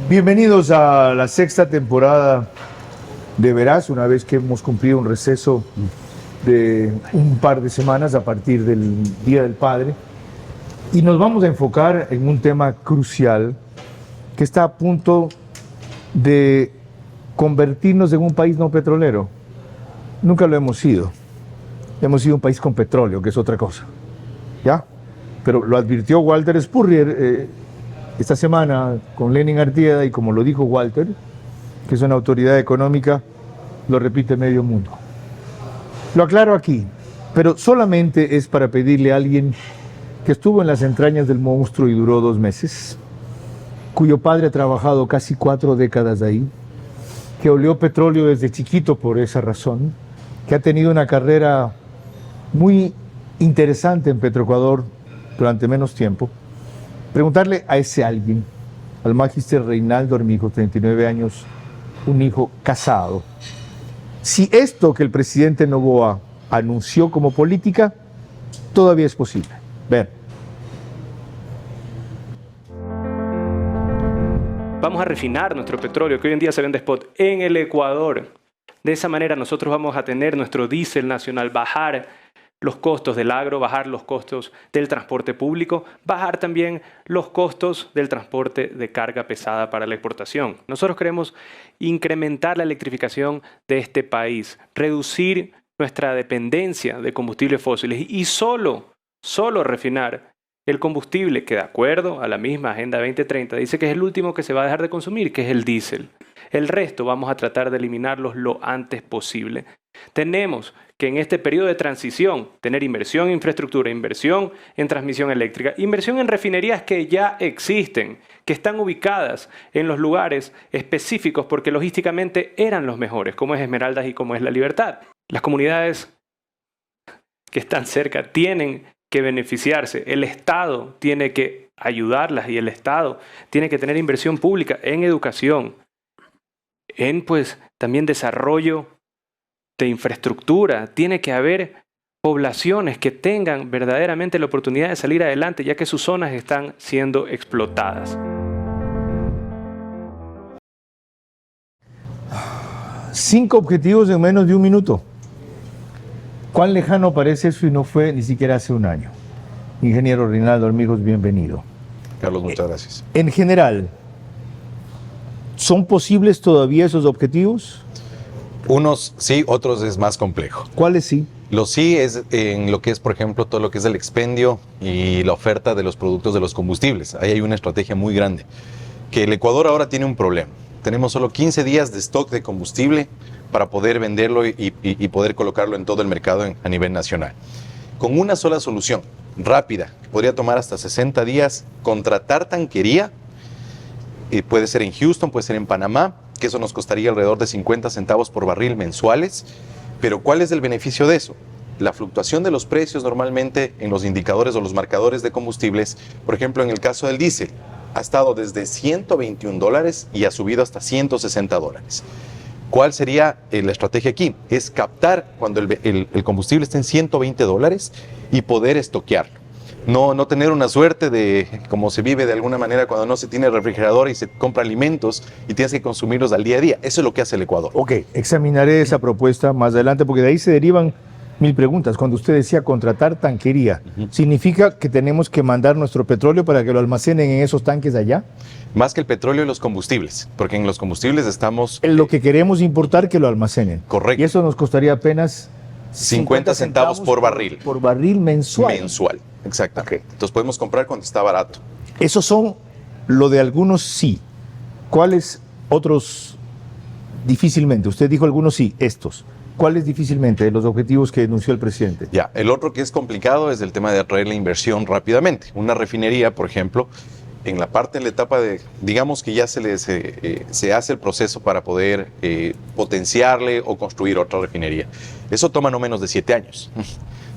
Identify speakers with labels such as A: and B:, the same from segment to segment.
A: Bienvenidos a la sexta temporada de Verás, una vez que hemos cumplido un receso de un par de semanas a partir del Día del Padre. Y nos vamos a enfocar en un tema crucial que está a punto de convertirnos en un país no petrolero. Nunca lo hemos sido. Hemos sido un país con petróleo, que es otra cosa. ¿Ya? Pero lo advirtió Walter Spurrier esta semana con Lenin Artieda, y como lo dijo Walter, que es una autoridad económica, lo repite medio mundo. Lo aclaro aquí, pero solamente es para pedirle a alguien que estuvo en las entrañas del monstruo y duró 2 meses, cuyo padre ha trabajado casi 4 décadas ahí, que olió petróleo desde chiquito por esa razón, que ha tenido una carrera muy interesante en Petroecuador durante menos tiempo. Preguntarle a ese alguien, al magíster Reinaldo Armijo, 39 años, un hijo casado, si esto que el presidente Noboa anunció como política todavía es posible. Ver.
B: Vamos a refinar nuestro petróleo, que hoy en día se vende spot, en el Ecuador. De esa manera nosotros vamos a tener nuestro diésel nacional, bajar los costos del agro, bajar los costos del transporte público, bajar también los costos del transporte de carga pesada para la exportación. Nosotros queremos incrementar la electrificación de este país, reducir nuestra dependencia de combustibles fósiles y solo refinar el combustible que, de acuerdo a la misma Agenda 2030, dice que es el último que se va a dejar de consumir, que es el diésel. El resto vamos a tratar de eliminarlos lo antes posible. Tenemos que en este periodo de transición tener inversión en infraestructura, inversión en transmisión eléctrica, inversión en refinerías que ya existen, que están ubicadas en los lugares específicos porque logísticamente eran los mejores, como es Esmeraldas y como es La Libertad. Las comunidades que están cerca tienen que beneficiarse, el Estado tiene que ayudarlas y el Estado tiene que tener inversión pública en educación, en también desarrollo de infraestructura. Tiene que haber poblaciones que tengan verdaderamente la oportunidad de salir adelante, ya que sus zonas están siendo explotadas.
A: 5 objetivos en menos de 1 minuto. ¿Cuán lejano parece eso y no fue ni siquiera hace 1 año? Ingeniero Reinaldo Armijos, bienvenido.
C: Carlos, muchas gracias.
A: En general, ¿son posibles todavía esos objetivos?
C: Unos sí, otros es más complejo.
A: ¿Cuáles sí?
C: Los sí es en lo que es, por ejemplo, todo lo que es el expendio y la oferta de los productos de los combustibles. Ahí hay una estrategia muy grande. Que el Ecuador ahora tiene un problema. Tenemos solo 15 días de stock de combustible para poder venderlo y poder colocarlo en todo el mercado a nivel nacional. Con una sola solución, rápida, podría tomar hasta 60 días, contratar tanquería, puede ser en Houston, puede ser en Panamá, que eso nos costaría alrededor de 50 centavos por barril mensuales. Pero ¿cuál es el beneficio de eso? La fluctuación de los precios normalmente en los indicadores o los marcadores de combustibles, por ejemplo, en el caso del diésel, ha estado desde $121 y ha subido hasta $160. ¿Cuál sería la estrategia aquí? Es captar cuando el combustible esté en $120 y poder estoquearlo. No tener una suerte de, como se vive de alguna manera cuando no se tiene refrigerador y se compra alimentos y tienes que consumirlos al día a día. Eso es lo que hace el Ecuador.
A: Ok, examinaré esa propuesta más adelante porque de ahí se derivan 1000 preguntas. Cuando usted decía contratar tanquería, ¿significa que tenemos que mandar nuestro petróleo para que lo almacenen en esos tanques allá?
C: Más que el petróleo y los combustibles, porque en los combustibles estamos...
A: En lo que queremos importar, que lo almacenen.
C: Correcto.
A: Y eso nos costaría apenas
C: 50 centavos por barril.
A: Por barril mensual.
C: Mensual, exacto. Okay. Entonces podemos comprar cuando está barato.
A: Esos son lo de algunos sí. ¿Cuáles otros difícilmente? Usted dijo algunos sí, estos. ¿Cuáles difícilmente de los objetivos que denunció el presidente?
C: Ya, el otro que es complicado es el tema de atraer la inversión rápidamente. Una refinería, por ejemplo, en la etapa de, digamos que ya se hace el proceso para poder potenciarle o construir otra refinería. Eso toma no menos de 7 años.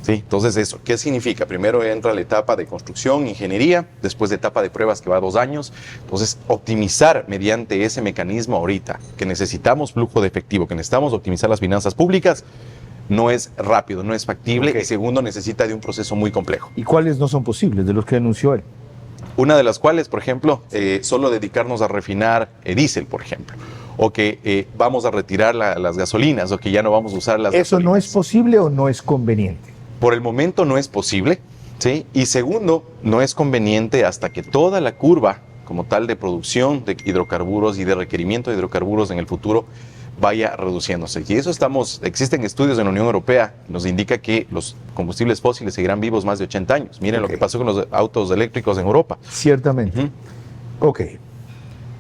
C: ¿Sí? Entonces, eso, ¿qué significa? Primero entra la etapa de construcción, ingeniería, después de etapa de pruebas que va 2 años. Entonces, optimizar mediante ese mecanismo ahorita, que necesitamos flujo de efectivo, que necesitamos optimizar las finanzas públicas, no es rápido, no es factible. Okay. Y segundo, necesita de un proceso muy complejo.
A: ¿Y cuáles no son posibles de los que anunció él?
C: Una de las cuales, por ejemplo, solo dedicarnos a refinar diésel, por ejemplo, o que vamos a retirar las gasolinas, o que ya no vamos a usar las
A: ¿Eso
C: gasolinas.
A: no es posible o no es conveniente?
C: Por el momento no es posible, ¿sí? Y segundo, no es conveniente hasta que toda la curva como tal de producción de hidrocarburos y de requerimiento de hidrocarburos en el futuro vaya reduciéndose. Y eso existen estudios en la Unión Europea que nos indica que los combustibles fósiles seguirán vivos más de 80 años. Miren lo que pasó con los autos eléctricos en Europa.
A: Ciertamente. Ok.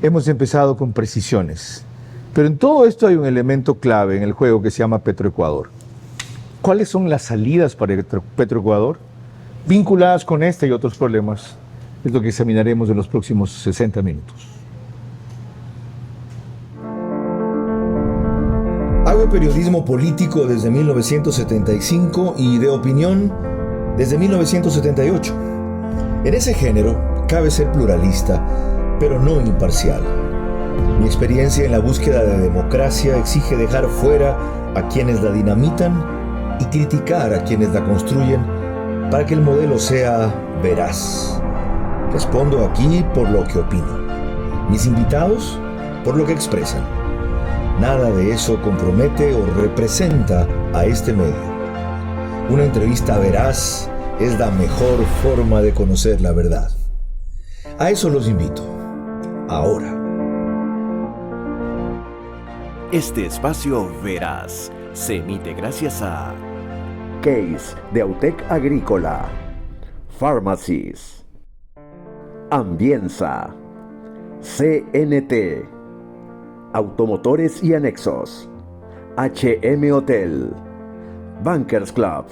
A: Hemos empezado con precisiones. Pero en todo esto hay un elemento clave en el juego que se llama Petroecuador. ¿Cuáles son las salidas para Petroecuador vinculadas con este y otros problemas? Es lo que examinaremos en los próximos 60 minutos.
D: Hago periodismo político desde 1975 y de opinión desde 1978. En ese género cabe ser pluralista, pero no imparcial. Mi experiencia en la búsqueda de democracia exige dejar fuera a quienes la dinamitan y criticar a quienes la construyen para que el modelo sea veraz. Respondo aquí por lo que opino. Mis invitados por lo que expresan. Nada de eso compromete o representa a este medio. Una entrevista veraz es la mejor forma de conocer la verdad. A eso los invito. Ahora.
E: Este espacio veraz se emite gracias a Case de Autec Agrícola, Pharmacies, Ambienza, CNT, Automotores y Anexos, HM Hotel, Bankers Club.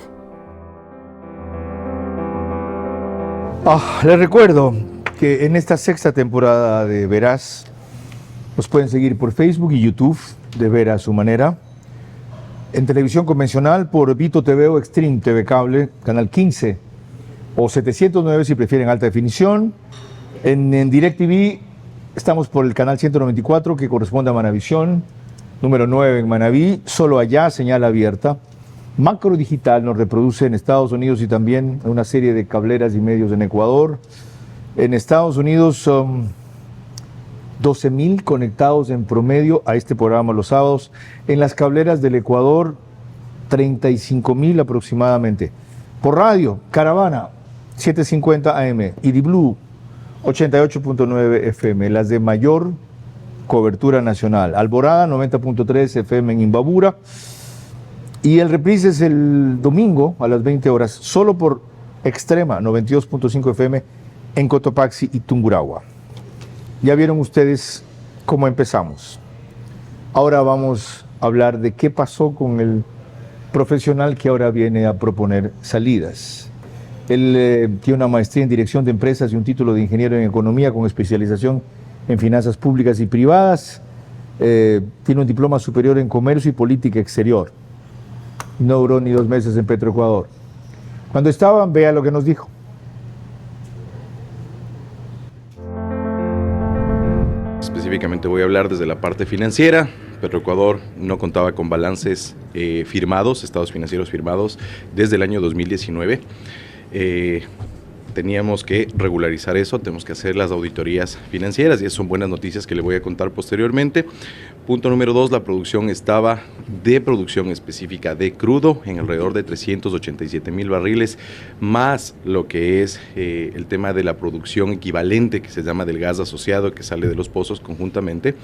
A: Les recuerdo que en esta sexta temporada de Veraz nos pueden seguir por Facebook y YouTube de Ver a su manera. En televisión convencional por Vito TV o Extreme TV Cable, canal 15 o 709 si prefieren alta definición. En DirecTV estamos por el canal 194 que corresponde a Manavisión, número 9 en Manaví, solo allá, señal abierta. Macro Digital nos reproduce en Estados Unidos y también en una serie de cableras y medios en Ecuador. En Estados Unidos son 12,000 conectados en promedio a este programa los sábados. En las cableras del Ecuador, 35,000 aproximadamente. Por radio, Caravana, 750 AM, Idiblu, 88.9 FM, las de mayor cobertura nacional. Alborada, 90.3 FM en Imbabura. Y el reprise es el domingo a las 20 horas, solo por Extrema, 92.5 FM en Cotopaxi y Tungurahua. Ya vieron ustedes cómo empezamos. Ahora vamos a hablar de qué pasó con el profesional que ahora viene a proponer salidas. Él tiene una maestría en dirección de empresas y un título de ingeniero en economía con especialización en finanzas públicas y privadas. Tiene un diploma superior en comercio y política exterior. No duró ni 2 meses en Petroecuador. Cuando estaban, vea lo que nos dijo.
C: Específicamente voy a hablar desde la parte financiera. Petroecuador no contaba con balances firmados, estados financieros firmados desde el año 2019. Teníamos que regularizar eso, tenemos que hacer las auditorías financieras y esas son buenas noticias que le voy a contar posteriormente. Punto número 2, la producción estaba de producción específica de crudo en alrededor de 387,000 barriles, más lo que es el tema de la producción equivalente que se llama del gas asociado que sale de los pozos conjuntamente,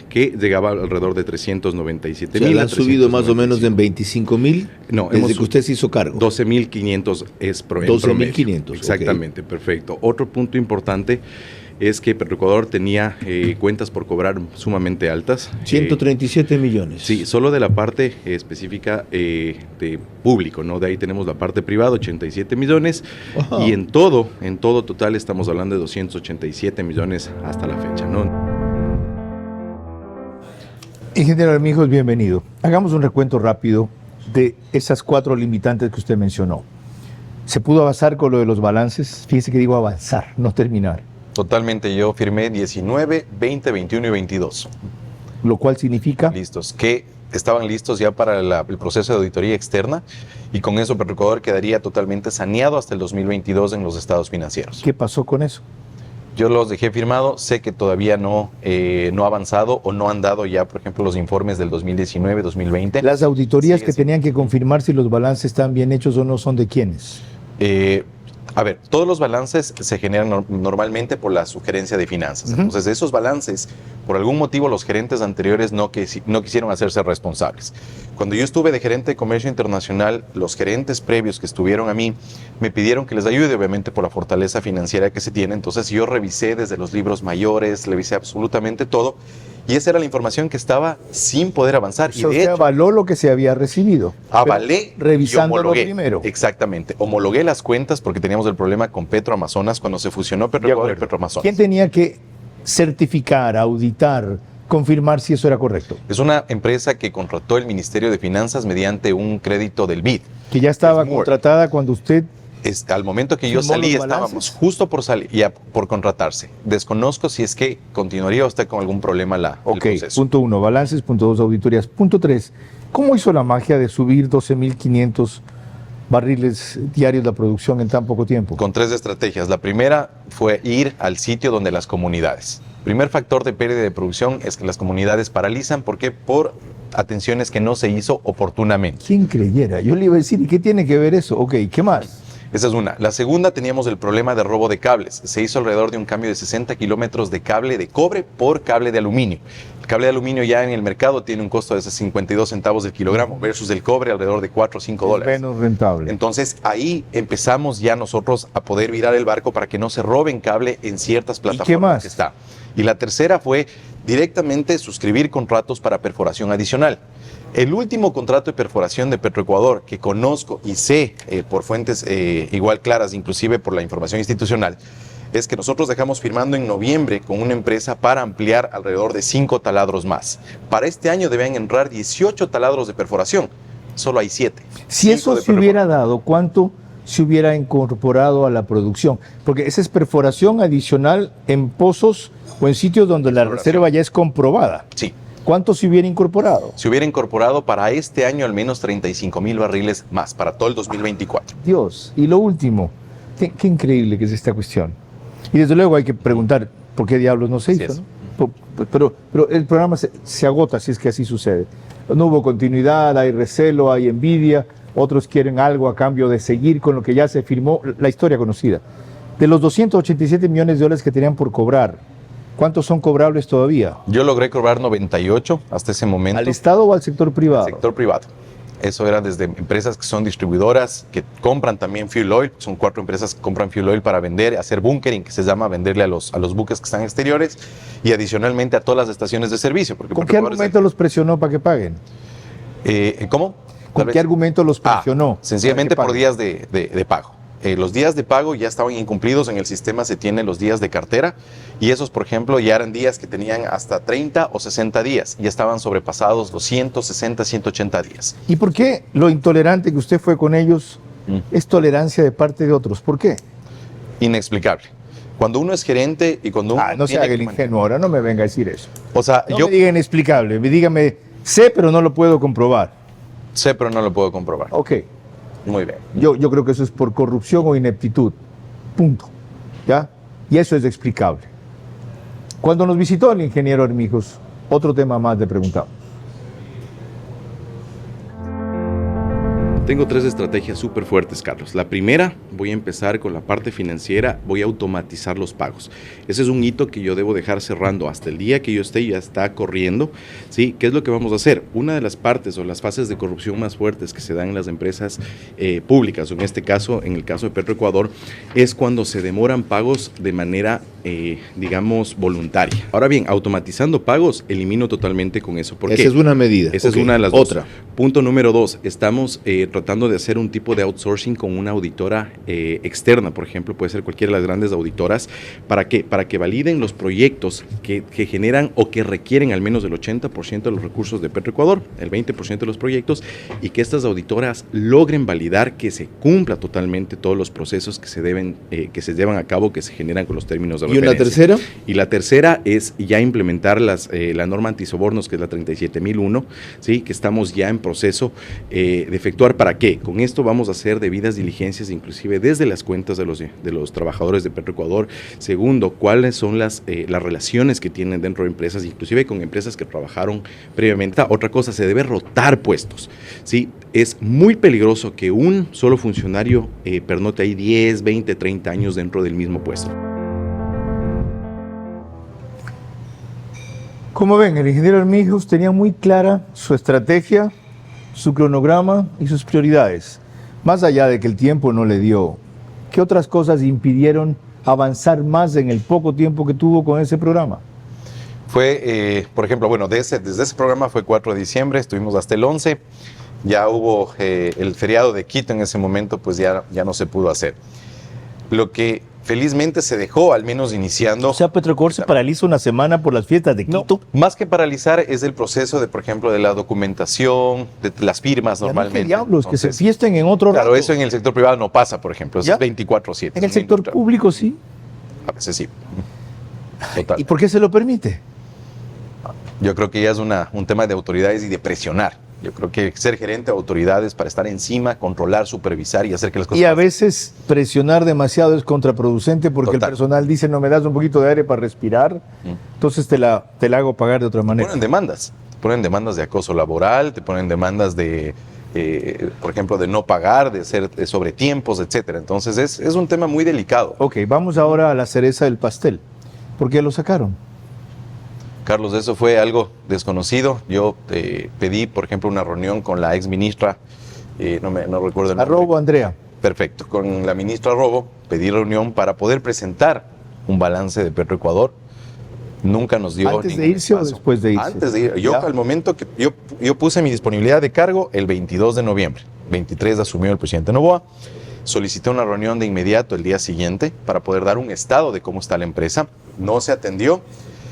C: que llegaba alrededor de 397,000.
D: ¿La han subido más o menos en 25,000?
C: No,
D: desde que usted se hizo cargo.
C: 12,500 es promedio.
D: 12,500.
C: Exactamente, okay. Perfecto. Otro punto importante es que Petroecuador tenía cuentas por cobrar sumamente altas.
D: 137 millones.
C: Sí, solo de la parte específica de público, ¿no? De ahí tenemos la parte privada, 87 millones. Ajá. Y en todo total estamos hablando de 287 millones hasta la fecha, ¿no?
A: Ingeniero Armijos, bienvenido. Hagamos un recuento rápido de esas 4 limitantes que usted mencionó. ¿Se pudo avanzar con lo de los balances? Fíjese que digo avanzar, no terminar.
C: Totalmente, yo firmé 19, 20, 21 y 22.
A: Lo cual significa...
C: Listos, que estaban listos ya para el proceso de auditoría externa y con eso Petroecuador quedaría totalmente saneado hasta el 2022 en los estados financieros.
A: ¿Qué pasó con eso?
C: yo los dejé firmado, sé que todavía no ha avanzado o no han dado ya, por ejemplo, los informes del 2019, 2020.
A: Las auditorías
C: Sigue
A: que
C: siendo.
A: tenían que confirmar si los balances están bien hechos o no son de quiénes.
C: A ver, todos los balances se generan normalmente por la sugerencia de finanzas.
A: Ujú.
C: Entonces, esos balances, por algún motivo, los gerentes anteriores no quisieron hacerse responsables. Cuando yo estuve de gerente de comercio internacional, los gerentes previos que estuvieron a mí me pidieron que les ayude, obviamente, por la fortaleza financiera que se tiene. Entonces, yo revisé desde los libros mayores, revisé absolutamente todo. Y esa era la información que estaba sin poder avanzar.
A: O sea,
C: Y de
A: usted
C: hecho,
A: avaló lo que se había recibido.
C: avalé
A: pero revisándolo
C: y homologué.
A: primero.
C: Exactamente. Homologué las cuentas porque teníamos el problema con Petroamazonas cuando se fusionó Petroecuador y Petroamazonas.
A: ¿Quién tenía que certificar, auditar, confirmar si eso era correcto?
C: Es una empresa que contrató el Ministerio de Finanzas mediante un crédito del BID.
A: Que ya estaba
C: Es Moore.
A: contratada cuando usted...
C: Al momento que yo
A: ¿Firmó
C: salí,
A: los
C: estábamos
A: balances?
C: justo por salir, ya por contratarse. Desconozco si es que continuaría usted con algún problema el
A: Ok,
C: proceso.
A: punto 1, balances, punto 2, auditorías. Punto 3, ¿cómo hizo la magia de subir 12.500 barriles diarios la producción en tan poco tiempo?
C: Con 3 estrategias. La primera fue ir al sitio donde las comunidades. Primer factor de pérdida de producción es que las comunidades paralizan. ¿Por qué? Por atenciones que no se hizo oportunamente.
A: ¿Quién creyera? Yo le iba a decir, ¿y qué tiene que ver eso? Ok, ¿qué más?
C: Esa es una. La segunda, teníamos el problema de robo de cables. Se hizo alrededor de un cambio de 60 kilómetros de cable de cobre por cable de aluminio. El cable de aluminio ya en el mercado tiene un costo de 52 centavos del kilogramo versus el cobre alrededor de 4 o 5
A: Es
C: dólares.
A: menos rentable.
C: Entonces ahí empezamos ya nosotros a poder virar el barco para que no se roben cable en ciertas plataformas
A: qué más?
C: que está. Y la tercera fue directamente suscribir contratos para perforación adicional. El último contrato de perforación de Petroecuador que conozco y sé por fuentes igual claras, inclusive por la información institucional, es que nosotros dejamos firmando en noviembre con una empresa para ampliar alrededor de 5 taladros más. Para este año deben entrar 18 taladros de perforación. Solo hay 7.
A: Si eso se hubiera dado, ¿cuánto se hubiera incorporado a la producción? Porque esa es perforación adicional en pozos o en sitios donde la reserva ya es comprobada.
C: Sí.
A: ¿Cuánto se hubiera incorporado?
C: Se hubiera incorporado para este año al menos 35,000 barriles más, para todo el 2024.
A: Dios. Y lo último, qué increíble que es esta cuestión. Y desde luego hay que preguntar por qué diablos no se
C: Así
A: hizo,
C: es.
A: ¿no? Pero el programa se agota si es que así sucede. No hubo continuidad, hay recelo, hay envidia, otros quieren algo a cambio de seguir con lo que ya se firmó, la historia conocida. De los 287 millones de dólares que tenían por cobrar, ¿cuántos son cobrables todavía?
C: Yo logré cobrar 98 hasta ese momento.
A: ¿Al Estado o al sector privado?
C: Sector privado. Eso era desde empresas que son distribuidoras, que compran también fuel oil. Son 4 empresas que compran fuel oil para vender, hacer bunkering, que se llama venderle a los buques que están exteriores, y adicionalmente a todas las estaciones de servicio. Porque
A: ¿Con qué argumento los presionó para que paguen?
C: ¿Cómo?
A: ¿Con qué argumento los presionó?
C: Sencillamente
A: para
C: por
A: que
C: días de pago. Los días de pago ya estaban incumplidos. En el sistema se tienen los días de cartera, y esos, por ejemplo, ya eran días que tenían hasta 30 o 60 días. Ya estaban sobrepasados los 160, 180 días.
A: ¿Y por qué lo intolerante que usted fue con ellos es tolerancia de parte de otros? ¿Por qué?
C: Inexplicable. Cuando uno es gerente y cuando uno
A: No se
C: tiene
A: haga el
C: que
A: ingenuo, ahora no me venga a decir eso.
C: O sea,
A: No
C: yo
A: me diga inexplicable, dígame, sé pero no lo puedo comprobar.
C: sé, pero no lo puedo comprobar.
A: Ok,
C: Muy bien.
A: yo creo que eso es por corrupción o ineptitud, punto. ¿Ya? Y eso es explicable. Cuando nos visitó el ingeniero Armijos, otro tema más le preguntamos.
F: Tengo 3 estrategias súper fuertes, Carlos. La primera, voy a empezar con la parte financiera, voy a automatizar los pagos. Ese es un hito que yo debo dejar cerrando hasta el día que yo esté, ya está corriendo. ¿Sí? ¿Qué es lo que vamos a hacer? Una de las partes o las fases de corrupción más fuertes que se dan en las empresas públicas, o en este caso, en el caso de Petroecuador, es cuando se demoran pagos de manera, digamos, voluntaria. Ahora bien, automatizando pagos, elimino totalmente con eso. ¿Por qué?
G: Esa es una medida.
F: Esa
G: Ok,
F: es una de las dos.
G: Otra.
F: Punto número 2, estamos tratando de hacer un tipo de outsourcing con una auditora externa, por ejemplo, puede ser cualquiera de las grandes auditoras. ¿Para qué? Para que validen los proyectos que generan o que requieren al menos el 80% de los recursos de Petroecuador, el 20% de los proyectos, y que estas auditoras logren validar que se cumpla totalmente todos los procesos que se llevan a cabo, que se generan con los términos de
G: ¿Y una
F: referencia.
G: tercera?
F: Y la tercera es ya implementar la norma antisobornos, que es la 37001, ¿sí? Que estamos ya en proceso de efectuar. ¿Para ¿Para qué? Con esto vamos a hacer debidas diligencias, inclusive desde las cuentas de los trabajadores de Petroecuador. Segundo, cuáles son las relaciones que tienen dentro de empresas, inclusive con empresas que trabajaron previamente. Otra cosa, se debe rotar puestos, ¿sí? Es muy peligroso que un solo funcionario pernote ahí 10, 20, 30 años dentro del mismo puesto.
A: Como ven, el ingeniero Armijos tenía muy clara su estrategia, su cronograma y sus prioridades. Más allá de que el tiempo no le dio, ¿qué otras cosas impidieron avanzar más en el poco tiempo que tuvo con ese programa?
C: Fue, por ejemplo, bueno, desde ese programa fue 4 de diciembre, estuvimos hasta el 11, ya hubo el feriado de Quito en ese momento, pues ya no se pudo hacer. Lo que felizmente se dejó, al menos iniciando.
A: O sea, Petroecuador se paraliza una semana por las fiestas de Quito.
C: No, más que paralizar es el proceso de, por ejemplo, de la documentación, de las firmas normalmente.
A: ¿Qué diablos?
C: Entonces,
A: que se fiesten en otro
C: claro,
A: rato.
C: eso en el sector privado no pasa, por ejemplo, eso
A: ¿Ya?
C: es 24/7.
A: En el sector público sí.
C: A veces sí. Total.
A: ¿Y por qué se lo permite?
C: Yo creo que ya es un tema de autoridades y de presionar. Yo creo que ser gerente de autoridades para estar encima, controlar, supervisar y hacer que las cosas
A: Y a
C: pasen.
A: veces presionar demasiado es contraproducente porque
C: Total.
A: el personal dice, no me das un poquito de aire para respirar, entonces te la hago pagar de otra manera.
C: Ponen demandas de acoso laboral, te ponen demandas de, por ejemplo, de no pagar, de hacer sobretiempos, etcétera. Entonces es un tema muy delicado.
A: Ok, vamos ahora a la cereza del pastel. ¿Por qué lo sacaron?
C: Carlos, eso fue algo desconocido. Yo pedí, por ejemplo, una reunión con la ex ministra, no recuerdo el nombre.
A: Robo, Andrea.
C: Perfecto, con la ministra Robo pedí reunión para poder presentar un balance de Petroecuador. Nunca nos dio
A: ¿Antes de
C: ningún
A: irse o
C: espacio.
A: después de irse?
C: Antes de ir. Yo,
A: Ya.
C: al momento que yo puse mi disponibilidad de cargo el 22 de noviembre. 23 asumió el presidente Noboa. Solicité una reunión de inmediato el día siguiente para poder dar un estado de cómo está la empresa. No se atendió.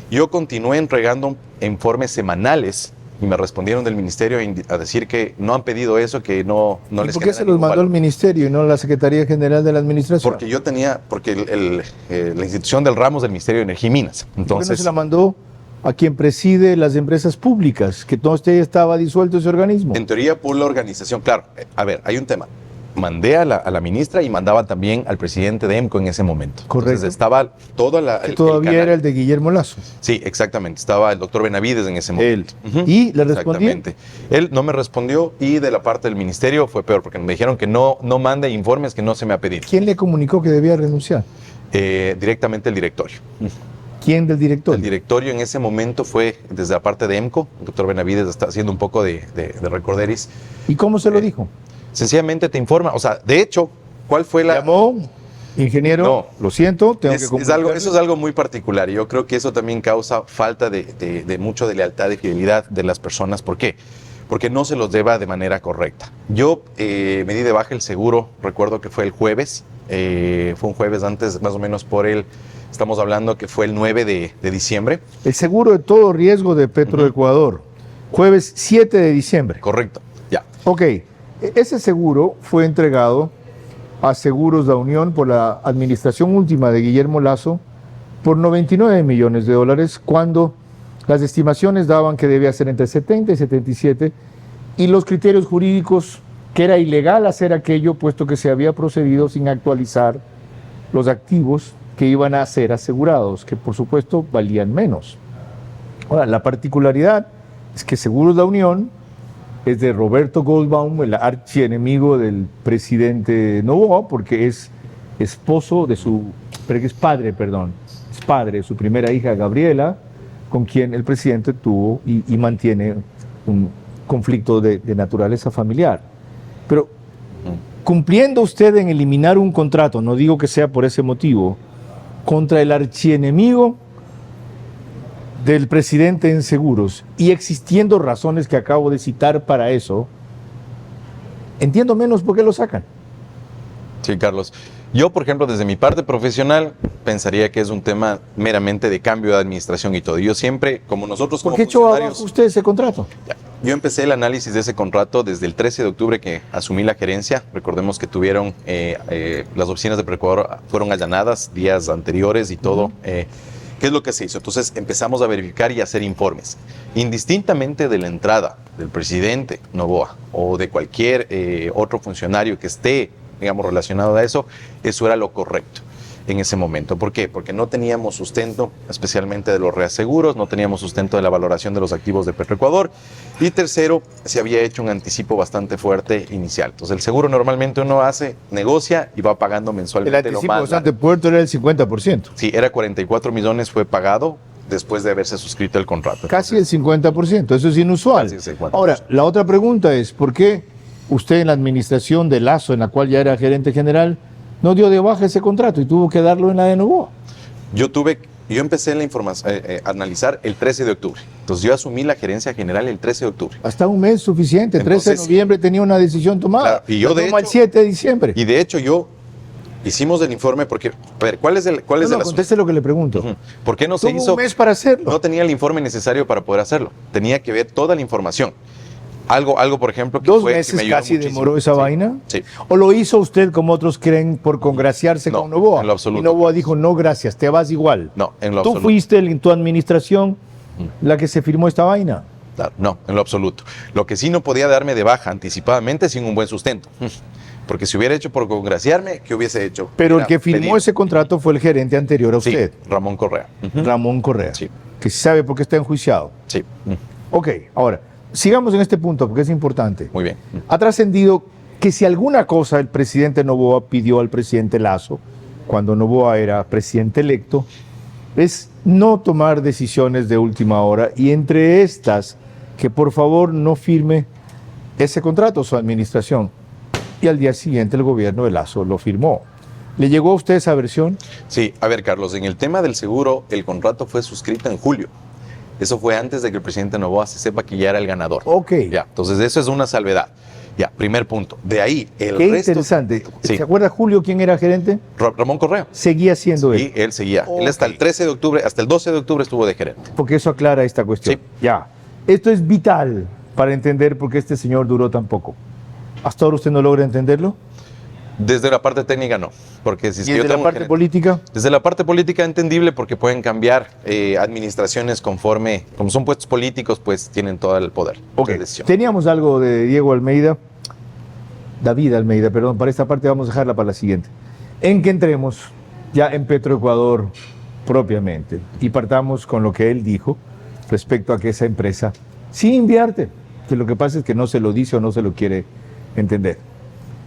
C: Yo continué entregando informes semanales y me respondieron del ministerio a decir que no han pedido eso, que no
A: ¿Y
C: les
A: por qué
C: genera
A: se los
C: ningún
A: mandó
C: valor.
A: el ministerio y no la Secretaría General de la Administración?
C: Porque la institución del ramo es del Ministerio de Energía y Minas.
A: ¿Por qué no
C: Entonces,
A: se la mandó a quien preside las empresas públicas? Que todo estaba disuelto ese organismo.
C: en teoría, por la organización, claro, a ver, hay un tema. Mandé a la ministra y mandaba también al presidente de EMCO en ese momento.
A: Correcto.
C: Entonces estaba toda la...
A: Que todavía
C: canal.
A: era el de Guillermo Lazo.
C: Sí, exactamente. Estaba el doctor Benavides en ese momento. Ujú.
A: ¿Y le respondió?
C: Exactamente. Él no me respondió y de la parte del ministerio fue peor porque me dijeron que no mande informes que no se me ha pedido.
A: ¿Quién le comunicó que debía renunciar?
C: Directamente el directorio.
A: ¿Quién del director?
C: El directorio en ese momento fue desde la parte de EMCO. El doctor Benavides está haciendo un poco de recorderis.
A: ¿Y cómo se lo dijo?
C: Sencillamente te informa. O sea, de hecho, ¿cuál fue la...?
A: Llamó, ingeniero,
C: No.
A: lo siento, tengo que
C: Eso es algo muy particular y yo creo que eso también causa falta de mucho de lealtad y fidelidad de las personas. ¿Por qué? Porque no se los deba de manera correcta. Yo me di de baja el seguro, recuerdo que fue el jueves, fue un jueves antes, más o menos estamos hablando que fue el 9 de diciembre.
A: El seguro de todo riesgo de Petroecuador, jueves 7 de diciembre.
C: Correcto, ya.
A: Ok, ese seguro fue entregado a Seguros La Unión por la administración última de Guillermo Lazo por $99 millones, cuando las estimaciones daban que debía ser entre 70 y 77, y los criterios jurídicos que era ilegal hacer aquello, puesto que se había procedido sin actualizar los activos que iban a ser asegurados, que por supuesto valían menos. Ahora, la particularidad es que Seguros La Unión es de Roberto Goldbaum, el archienemigo del presidente Noboa, porque es esposo de es padre de su primera hija Gabriela, con quien el presidente tuvo y mantiene un conflicto de naturaleza familiar. Pero cumpliendo usted en eliminar un contrato, no digo que sea por ese motivo, contra el archienemigo del presidente en seguros y existiendo razones que acabo de citar para eso, entiendo menos por qué lo sacan.
C: Sí, Carlos. Yo, por ejemplo, desde mi parte profesional, pensaría que es un tema meramente de cambio de administración y todo. Yo siempre, como nosotros
A: ¿Por
C: como
A: qué echó
C: funcionarios...
A: abajo usted ese contrato?
C: Yo empecé el análisis de ese contrato desde el 13 de octubre que asumí la gerencia. Recordemos que tuvieron, las oficinas de Petroecuador fueron allanadas días anteriores y todo. ¿Qué es lo que se hizo? Entonces empezamos a verificar y a hacer informes. Indistintamente de la entrada del presidente Noboa o de cualquier otro funcionario que esté, digamos, relacionado a eso era lo correcto en ese momento. ¿Por qué? Porque no teníamos sustento, especialmente de los reaseguros, no teníamos sustento de la valoración de los activos de Petroecuador, y tercero, se había hecho un anticipo bastante fuerte inicial. Entonces el seguro normalmente uno negocia y va pagando mensualmente.
A: El anticipo bastante fuerte era el 50%.
C: Sí, era 44 millones, fue pagado después de haberse suscrito el contrato.
A: Casi el 50%, eso es inusual.
C: Casi el 50%.
A: Ahora, la otra pregunta es, ¿por qué usted en la administración de Lasso, en la cual ya era gerente general, no dio de baja ese contrato y tuvo que darlo en la de Noboa?
C: Yo empecé a analizar el 13 de octubre. Entonces yo asumí la gerencia general el 13 de octubre.
A: Hasta un mes suficiente. El 13 de
C: Entonces,
A: noviembre tenía una decisión tomada.
C: Claro, y yo
A: La
C: de
A: toma
C: hecho,
A: el 7 de diciembre.
C: Y de hecho hicimos el informe porque, a ver, ¿cuál es el asunto?
A: Conteste lo que le pregunto.
C: ¿Por qué no se
A: Tuvo
C: hizo?
A: un mes para hacerlo.
C: No tenía el informe necesario para poder hacerlo. Tenía que ver toda la información. Algo, por ejemplo, que
A: 2
C: fue,
A: meses
C: que me ayudó
A: casi
C: muchísimo.
A: demoró esa
C: Sí,
A: vaina.
C: Sí.
A: ¿O lo hizo usted, como otros creen, por congraciarse
C: No,
A: con Noboa?
C: en lo absoluto.
A: Y Noboa dijo, no, gracias, te vas igual.
C: No, en lo
A: Tú
C: absoluto.
A: fuiste en tu administración la que se firmó esta vaina.
C: Claro, no, en lo absoluto. Lo que sí no podía darme de baja anticipadamente sin un buen sustento. Porque si hubiera hecho por congraciarme, ¿qué hubiese hecho?
A: Pero
C: Mira,
A: el que firmó
C: pedir.
A: ese contrato fue el gerente anterior a
C: Sí,
A: usted,
C: Ramón Correa.
A: Ramón Correa,
C: Sí.
A: que sabe por qué está enjuiciado.
C: Sí,
A: Ok, ahora, sigamos en este punto porque es importante.
C: muy bien.
A: Ha trascendido que si alguna cosa el presidente Noboa pidió al presidente Lasso, cuando Noboa era presidente electo, es no tomar decisiones de última hora, y entre estas, que por favor no firme ese contrato su administración. Y al día siguiente el gobierno de Lasso lo firmó. ¿Le llegó a usted esa versión?
C: Sí, a ver, Carlos, en el tema del seguro, el contrato fue suscrito en julio. Eso fue antes de que el presidente Noboa se sepa que ya era el ganador.
A: Ok.
C: Ya, entonces eso es una salvedad. Ya, primer punto. De ahí, el
A: Qué
C: resto...
A: interesante.
C: Sí.
A: ¿Se acuerda Julio quién era gerente?
C: Ramón Correa.
A: Seguía siendo él.
C: Y él seguía.
A: Ok.
C: Él hasta el 13 de octubre, hasta el 12 de octubre estuvo de gerente.
A: Porque eso aclara esta cuestión.
C: Sí.
A: Ya. Esto es vital para entender por qué este señor duró tan poco. ¿Hasta ahora usted no logra entenderlo?
C: Desde la parte técnica no, porque si es
A: ¿Y
C: que yo
A: desde la
C: tengo
A: parte política?
C: Desde la parte política entendible porque pueden cambiar administraciones conforme, como son puestos políticos, pues tienen todo el poder
A: Ok.
C: de decisión.
A: Teníamos algo de David Almeida, perdón, para esta parte vamos a dejarla para la siguiente. En que entremos ya en Petroecuador propiamente y partamos con lo que él dijo respecto a que esa empresa sí invierte, que lo que pasa es que no se lo dice o no se lo quiere entender.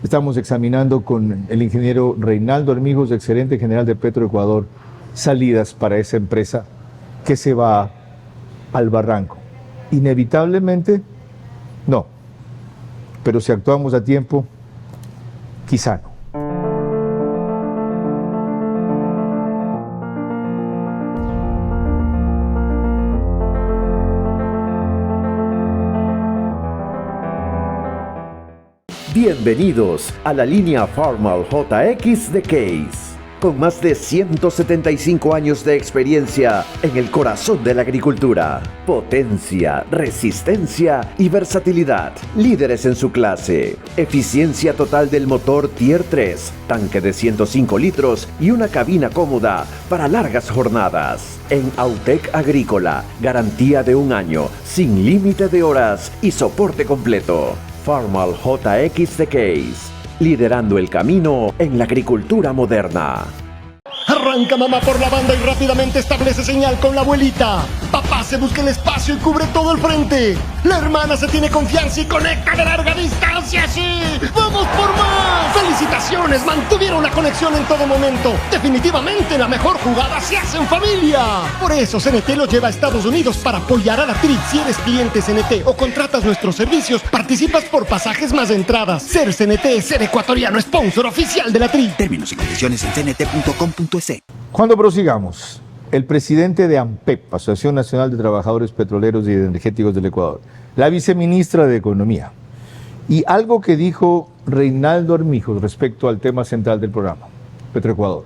A: Estamos examinando con el ingeniero Reinaldo Armijos, exgerente general de Petroecuador, salidas para esa empresa que se va al barranco. Inevitablemente, no. Pero si actuamos a tiempo, quizá no.
E: Bienvenidos a la línea Farmal JX de Case. Con más de 175 años de experiencia en el corazón de la agricultura. Potencia, resistencia y versatilidad. Líderes en su clase. Eficiencia total del motor Tier 3. Tanque de 105 litros y una cabina cómoda para largas jornadas. En Autec Agrícola, garantía de 1 año, sin límite de horas y soporte completo. Farmal JX de Case, liderando el camino en la agricultura moderna.
G: Arranca mamá por la banda y rápidamente establece señal con la abuelita. Papá se busca el espacio y cubre todo el frente. La hermana se tiene confianza y conecta de larga distancia. ¡Sí! ¡Vamos por más! ¡Felicitaciones! Mantuvieron la conexión en todo momento. Definitivamente la mejor jugada se hace en familia. Por eso CNT lo lleva a Estados Unidos para apoyar a la TRI. Si eres cliente CNT o contratas nuestros servicios, participas por pasajes más entradas. Ser CNT es ser ecuatoriano, sponsor oficial de la TRI.
H: Términos y condiciones en cnt.com.es.
A: Cuando prosigamos, el presidente de ANPEP, Asociación Nacional de Trabajadores Petroleros y Energéticos del Ecuador, la viceministra de Economía, y algo que dijo Reinaldo Armijos respecto al tema central del programa, Petroecuador.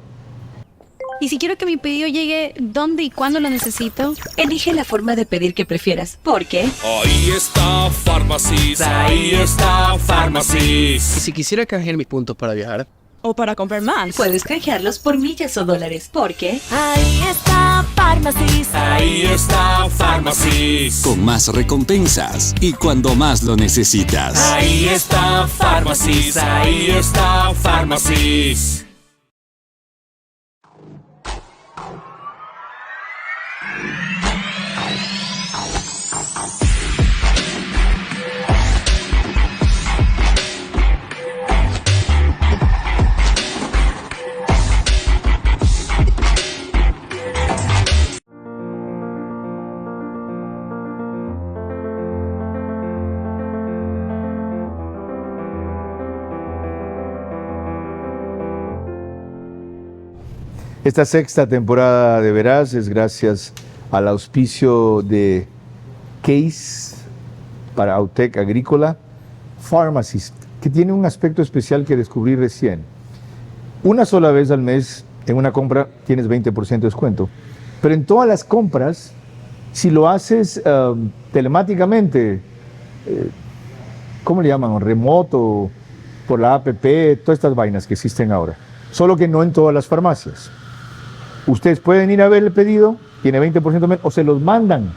I: Y si quiero que mi pedido llegue ¿dónde y cuándo lo necesito?
J: Elige la forma de pedir que prefieras. ¿Por qué?
K: Ahí está Pharmacies, ahí está Pharmacies.
L: Y si quisiera canjear mis puntos para viajar
J: O para comprar más. Puedes canjearlos por millas o dólares. ¿Por qué?
M: Ahí está
K: Pharmacies. Ahí está Pharmacies.
M: Con más recompensas y cuando más lo necesitas.
K: Ahí está Pharmacies. Ahí está Pharmacies.
A: Esta sexta temporada de Verás es gracias al auspicio de Case para Autec Agrícola Pharmacies, que tiene un aspecto especial que descubrí recién. Una sola vez al mes en una compra tienes 20% de descuento, pero en todas las compras, si lo haces telemáticamente, ¿cómo le llaman? Remoto, por la app, todas estas vainas que existen ahora, solo que no en todas las farmacias. Ustedes pueden ir a ver el pedido, tiene 20% menos, o se los mandan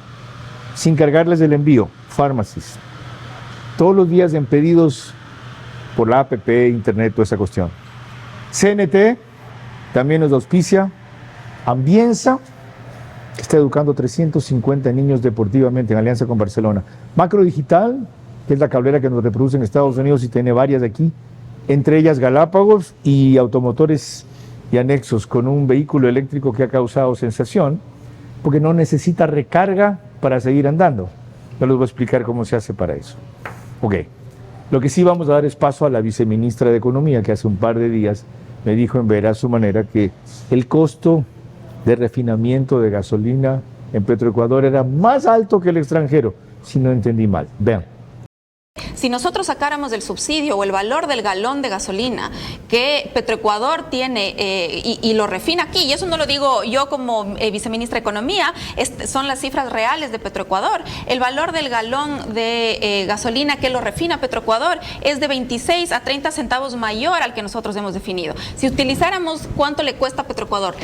A: sin cargarles el envío. Pharmacies. Todos los días en pedidos por la app, internet, toda esa cuestión. CNT también nos auspicia. Ambienza, que está educando 350 niños deportivamente en alianza con Barcelona. Macro Digital, que es la cablera que nos reproduce en Estados Unidos y tiene varias aquí, entre ellas Galápagos y automotores y anexos, con un vehículo eléctrico que ha causado sensación, porque no necesita recarga para seguir andando. Yo les voy a explicar cómo se hace para eso. Ok, lo que sí vamos a dar es paso a la viceministra de Economía, que hace un par de días me dijo en Verás su manera que el costo de refinamiento de gasolina en Petroecuador era más alto que el extranjero, si no entendí mal. Vean.
N: Si nosotros sacáramos el subsidio o el valor del galón de gasolina que Petroecuador tiene y lo refina aquí, y eso no lo digo yo como viceministra de Economía, son las cifras reales de Petroecuador, el valor del galón de gasolina que lo refina Petroecuador es de 26 a 30 centavos mayor al que nosotros hemos definido. Si utilizáramos cuánto le cuesta a Petroecuador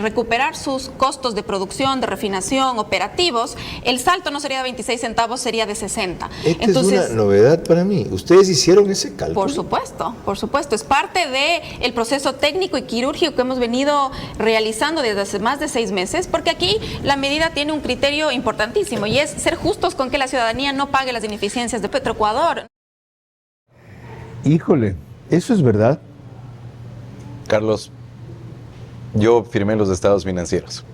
N: recuperar sus costos de producción, de refinación, operativos, el salto no sería de 26 centavos, sería de 60.
O: Entonces, es una novedad para mí. ¿Ustedes hicieron ese cálculo?
N: Por supuesto. Es parte del proceso técnico y quirúrgico que hemos venido realizando desde hace más de 6 meses, porque aquí la medida tiene un criterio importantísimo y es ser justos con que la ciudadanía no pague las ineficiencias de Petroecuador.
A: Híjole, ¿eso es verdad?
C: Carlos, yo firmé los estados financieros.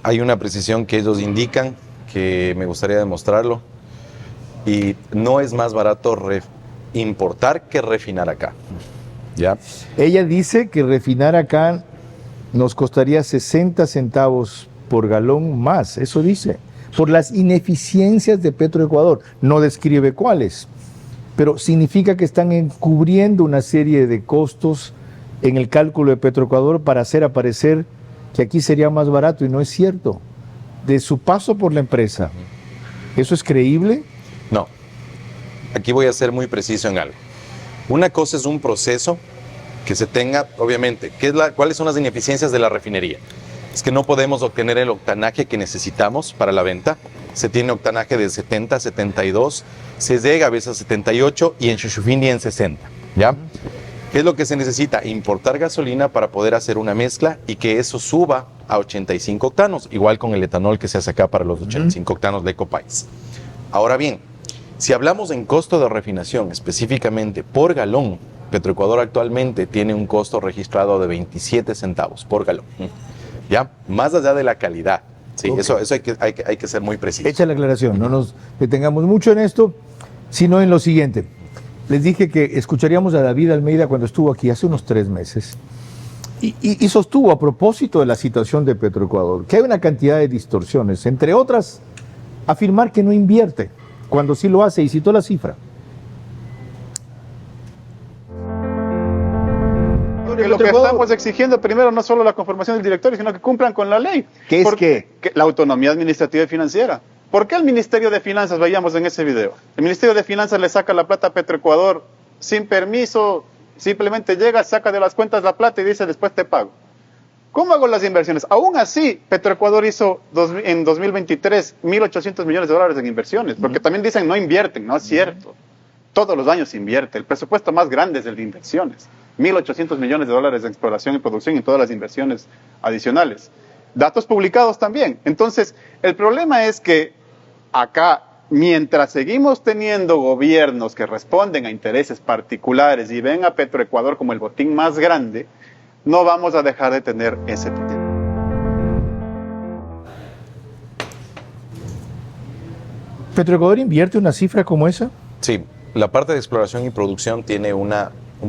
C: Hay una precisión que ellos indican, que me gustaría demostrarlo, y no es más barato importar que refinar acá. ¿Ya?
A: Ella dice que refinar acá nos costaría 60 centavos por galón más, eso dice, por las ineficiencias de Petroecuador. No describe cuáles, pero significa que están encubriendo una serie de costos en el cálculo de Petroecuador para hacer aparecer que aquí sería más barato, y no es cierto. De su paso por la empresa, ¿eso es creíble?
C: No. Aquí voy a ser muy preciso en algo. Una cosa es un proceso que se tenga, obviamente, ¿cuáles son las ineficiencias de la refinería? Es que no podemos obtener el octanaje que necesitamos para la venta. Se tiene octanaje de 70, 72, se llega a veces a 78 y en Shushufindi en 60, ¿ya? ¿Qué es lo que se necesita? Importar gasolina para poder hacer una mezcla y que eso suba a 85 octanos, igual con el etanol que se hace acá para los 85 octanos de Ecopais. Ahora bien, si hablamos en costo de refinación específicamente por galón, Petroecuador actualmente tiene un costo registrado de 27 centavos por galón. ¿Ya? Más allá de la calidad. Sí, okay. Eso hay que ser muy preciso.
A: Hecha la aclaración, no nos detengamos mucho en esto, sino en lo siguiente. Les dije que escucharíamos a David Almeida cuando estuvo aquí hace unos 3 meses y sostuvo, a propósito de la situación de Petroecuador, que hay una cantidad de distorsiones, entre otras, afirmar que no invierte, cuando sí lo hace, y citó la cifra.
P: Lo que estamos exigiendo primero no solo la conformación del directorio, sino que cumplan con la ley.
A: ¿Qué es qué?
P: La autonomía administrativa y financiera. ¿Por qué el Ministerio de Finanzas, veíamos en ese video? El Ministerio de Finanzas le saca la plata a Petroecuador sin permiso, simplemente llega, saca de las cuentas la plata y dice después te pago. ¿Cómo hago las inversiones? Aún así, Petroecuador hizo en 2023 $1.800 millones en inversiones, porque también dicen no invierten, no es cierto. Todos los años se invierte. El presupuesto más grande es el de inversiones. $1.800 millones en exploración y producción y todas las inversiones adicionales. Datos publicados también. Entonces, el problema es que acá, mientras seguimos teniendo gobiernos que responden a intereses particulares y ven a Petroecuador como el botín más grande, no vamos a dejar de tener ese potencial.
A: ¿Petroecuador invierte una cifra como esa?
C: Sí, la parte de exploración y producción tiene un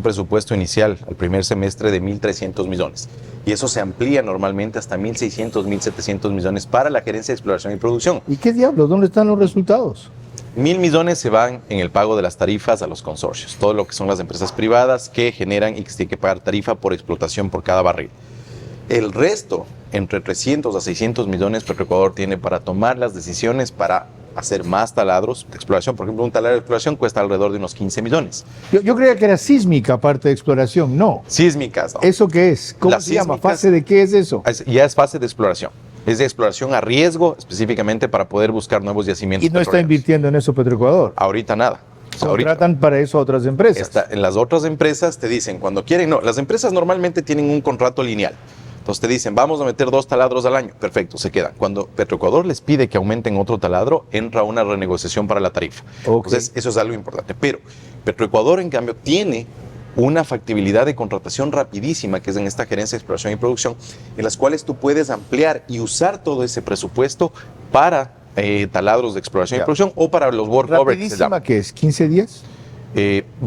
C: presupuesto inicial al primer semestre de 1.300 millones. Y eso se amplía normalmente hasta 1.600, 1.700 millones para la gerencia de exploración y producción.
A: ¿Y qué diablos? ¿Dónde están los resultados?
C: 1.000 millones se van en el pago de las tarifas a los consorcios, todo lo que son las empresas privadas que generan y que tienen que pagar tarifa por explotación por cada barril. El resto, entre 300 a 600 millones, Petroecuador tiene para tomar las decisiones para hacer más taladros de exploración. Por ejemplo, un taladro de exploración cuesta alrededor de unos 15 millones.
A: Yo creía que era sísmica parte de exploración, no.
C: Sísmicas, no.
A: ¿Eso qué es? ¿Cómo se llama? ¿Fase de qué es eso?
C: Ya es fase de exploración. Es de exploración a riesgo, específicamente para poder buscar nuevos yacimientos.
A: ¿Y no está invirtiendo en eso Petroecuador?
C: Ahorita nada.
A: Contratan para eso a otras empresas.
C: En las otras empresas te dicen, cuando quieren, no, las empresas normalmente tienen un contrato lineal. Entonces te dicen, vamos a meter 2 taladros al año. Perfecto, se quedan. Cuando Petroecuador les pide que aumenten otro taladro, entra una renegociación para la tarifa. Okay. Entonces, eso es algo importante. Pero Petroecuador, en cambio, tiene una factibilidad de contratación rapidísima, que es en esta gerencia de exploración y producción, en las cuales tú puedes ampliar y usar todo ese presupuesto para taladros de exploración y producción o para los workovers.
A: ¿Rapidísima qué es? ¿15 días?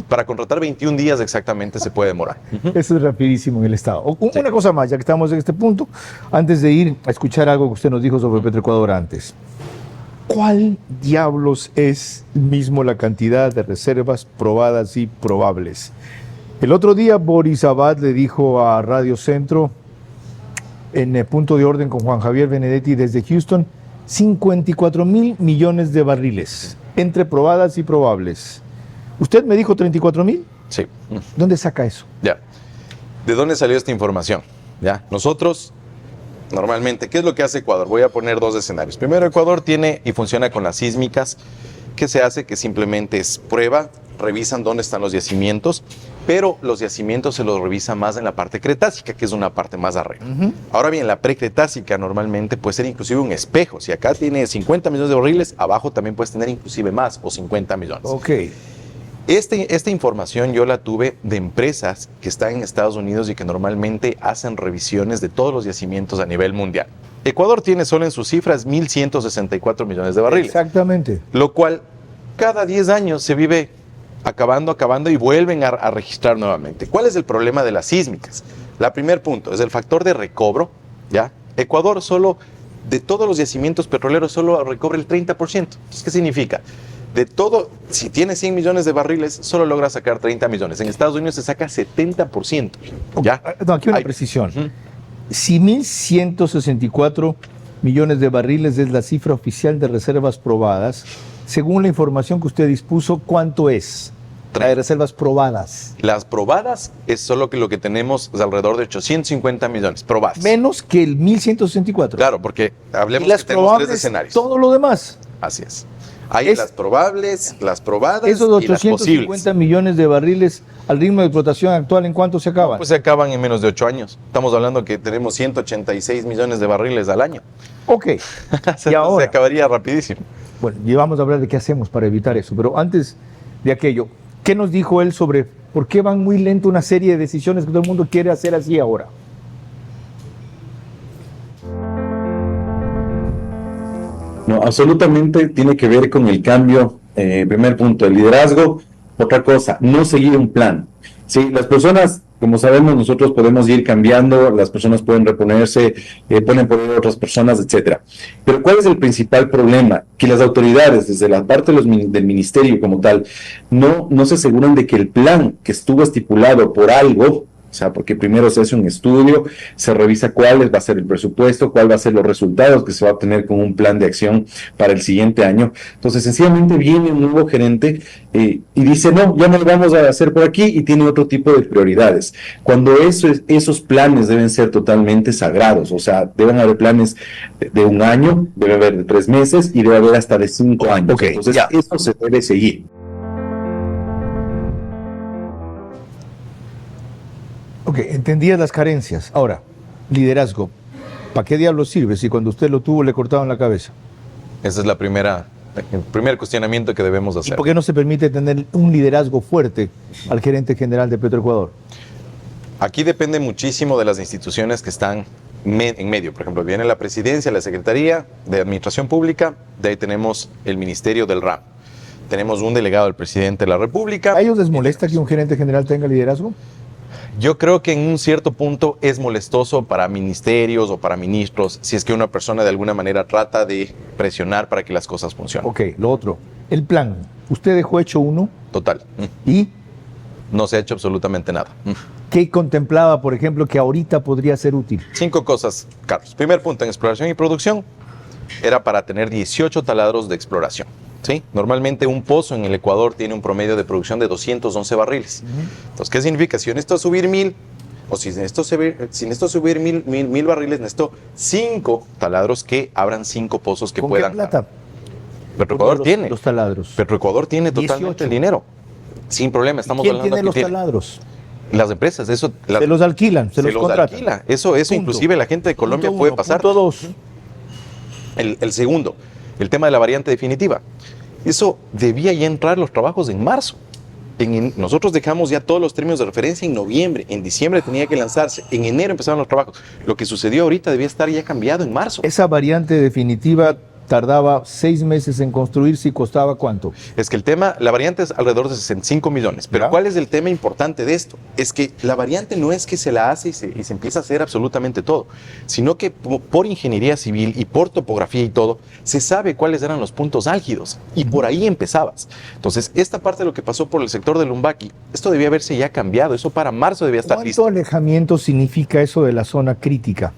C: Para contratar 21 días exactamente se puede demorar.
A: Eso es rapidísimo en el Estado. Una cosa más, ya que estamos en este punto, antes de ir a escuchar algo que usted nos dijo sobre Petroecuador antes. ¿Cuál diablos es mismo la cantidad de reservas probadas y probables? El otro día Boris Abad le dijo a Radio Centro, en el punto de orden con Juan Javier Benedetti desde Houston, 54.000 millones de barriles, entre probadas y probables. ¿Usted me dijo 34.000?
C: Sí.
A: ¿Dónde saca eso?
C: Ya. ¿De dónde salió esta información? Ya. Nosotros, normalmente, ¿qué es lo que hace Ecuador? Voy a poner 2 escenarios. Primero, Ecuador tiene y funciona con las sísmicas. ¿Qué se hace? Que simplemente es prueba, revisan dónde están los yacimientos, pero los yacimientos se los revisan más en la parte cretácica, que es una parte más arriba. Ahora bien, la precretácica normalmente puede ser inclusive un espejo. Si acá tiene 50 millones de barriles, abajo también puedes tener inclusive más, o 50 millones.
A: Ok.
C: Esta información yo la tuve de empresas que están en Estados Unidos y que normalmente hacen revisiones de todos los yacimientos a nivel mundial. Ecuador tiene solo en sus cifras 1.164 millones de barriles.
A: Exactamente.
C: Lo cual cada 10 años se vive acabando y vuelven a registrar nuevamente. ¿Cuál es el problema de las sísmicas? La primer punto es el factor de recobro. ¿Ya? Ecuador solo, de todos los yacimientos petroleros, solo recobra el 30%. Entonces, ¿qué significa? De todo, si tienes 100 millones de barriles, solo logras sacar 30 millones. En Estados Unidos se saca 70%. ¿Ya?
A: No, aquí una precisión. Si 1.164 millones de barriles es la cifra oficial de reservas probadas, según la información que usted dispuso, ¿cuánto es? La de reservas probadas.
C: Las probadas es solo que lo que tenemos es alrededor de 850 millones probadas.
A: Menos que el 1.164.
C: Claro, porque hablemos
A: que
C: tenemos 3 escenarios.
A: Todo lo demás.
C: Así es. Hay las probables, las probadas
A: esos
C: y las posibles.
A: 850 millones de barriles al ritmo de explotación actual, ¿en cuánto se acaban?
C: No, pues se acaban en menos de 8 años. Estamos hablando que tenemos 186 millones de barriles al año.
A: Ok.
C: Y ahora se acabaría rapidísimo.
A: Bueno, y vamos a hablar de qué hacemos para evitar eso. Pero antes de aquello, ¿qué nos dijo él sobre por qué van muy lento una serie de decisiones que todo el mundo quiere hacer así ahora?
Q: No, absolutamente tiene que ver con el cambio, primer punto, el liderazgo. Otra cosa, no seguir un plan. Sí, las personas, como sabemos, nosotros podemos ir cambiando, las personas pueden reponerse, pueden poner otras personas, etcétera. Pero ¿cuál es el principal problema? Que las autoridades, desde la parte del ministerio como tal, no se aseguran de que el plan que estuvo estipulado por algo O sea, porque primero se hace un estudio, se revisa cuál va a ser el presupuesto, cuál va a ser los resultados que se va a obtener con un plan de acción para el siguiente año. Entonces, sencillamente viene un nuevo gerente y dice, no, ya no lo vamos a hacer por aquí, y tiene otro tipo de prioridades. Cuando esos planes deben ser totalmente sagrados, o sea, deben haber planes de un año, debe haber de 3 meses y debe haber hasta de 5 años.
A: Okay,
Q: entonces,
A: ya.
Q: eso se debe seguir.
A: Ok, entendías las carencias. Ahora, liderazgo. ¿Para qué diablos sirve si cuando usted lo tuvo le cortaban la cabeza?
C: Ese es el primer cuestionamiento que debemos hacer.
A: ¿Y por qué no se permite tener un liderazgo fuerte al gerente general de Petroecuador?
C: Aquí depende muchísimo de las instituciones que están en medio. Por ejemplo, viene la presidencia, la Secretaría de Administración Pública, de ahí tenemos el Ministerio del RAM. Tenemos un delegado del presidente de la República.
A: ¿A ellos les molesta que un gerente general tenga liderazgo?
C: Yo creo que en un cierto punto es molestoso para ministerios o para ministros si es que una persona de alguna manera trata de presionar para que las cosas funcionen.
A: Ok, lo otro, el plan. ¿Usted dejó hecho uno?
C: Total.
A: ¿Y?
C: No se ha hecho absolutamente nada.
A: ¿Qué contemplaba, por ejemplo, que ahorita podría ser útil? 5
C: cosas, Carlos. Primer punto, en exploración y producción, era para tener 18 taladros de exploración. ¿Sí? Normalmente un pozo en el Ecuador tiene un promedio de producción de 211 barriles. Entonces, ¿qué significa? Si yo necesito subir 1000, o si necesito subir 1000 barriles, necesito 5 taladros que abran 5 pozos que puedan.
A: ¿Con qué plata?
C: Petroecuador tiene.
A: Los taladros.
C: Petroecuador tiene totalmente
A: 18.
C: el dinero. Sin problema, estamos
A: ¿Quién
C: hablando
A: tiene los
C: aquí
A: taladros?
C: Las empresas, eso.
A: Se los alquilan, se los contratan.
C: Alquila. Eso inclusive la gente de Colombia puede pasar.
A: Punto 2.
C: El segundo, el tema de la variante definitiva. Eso debía ya entrar los trabajos en marzo. Nosotros dejamos ya todos los términos de referencia en noviembre, en diciembre tenía que lanzarse, en enero empezaron los trabajos. Lo que sucedió ahorita debía estar ya cambiado en marzo.
A: Esa variante definitiva tardaba 6 meses en construirse y costaba ¿cuánto?
C: Es que la variante es alrededor de 65 millones. Pero ¿cuál es el tema importante de esto? Es que la variante no es que se la hace y se empieza a hacer absolutamente todo, sino que por ingeniería civil y por topografía y todo, se sabe cuáles eran los puntos álgidos y por ahí empezabas. Entonces, esta parte de lo que pasó por el sector de Lumbaki, esto debía haberse ya cambiado, eso para marzo debía estar listo.
A: ¿Cuánto alejamiento significa eso de la zona crítica?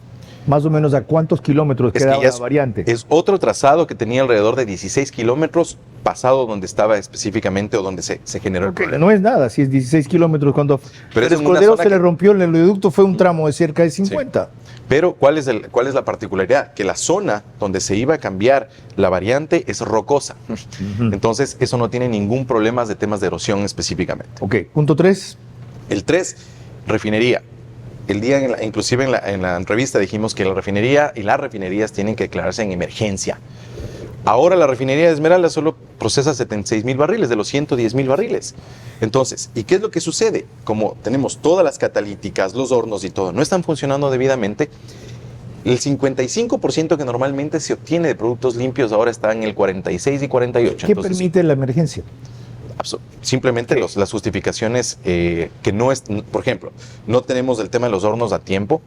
A: Más o menos ¿a cuántos kilómetros quedaba la variante?
C: Es otro trazado que tenía alrededor de 16 kilómetros pasado donde estaba específicamente o donde se generó el problema.
A: No es nada, si es 16 kilómetros cuando
C: Pero
A: el Escudero se le rompió el oleoducto fue un tramo de cerca de 50.
C: Sí. Pero ¿cuál es la particularidad? Que la zona donde se iba a cambiar la variante es rocosa. Entonces eso no tiene ningún problema de temas de erosión específicamente.
A: Ok, punto 3.
C: El 3, refinería. El día, inclusive en la entrevista dijimos que la refinería y las refinerías tienen que declararse en emergencia. Ahora la refinería de Esmeralda solo procesa 76,000 barriles de los 110,000 barriles. Entonces, ¿y qué es lo que sucede? Como tenemos todas las catalíticas, los hornos y todo, no están funcionando debidamente, el 55% que normalmente se obtiene de productos limpios ahora está en el 46 y 48.
A: ¿Qué permite la emergencia?
C: Simplemente las justificaciones que no es, por ejemplo, no tenemos el tema de los hornos a tiempo.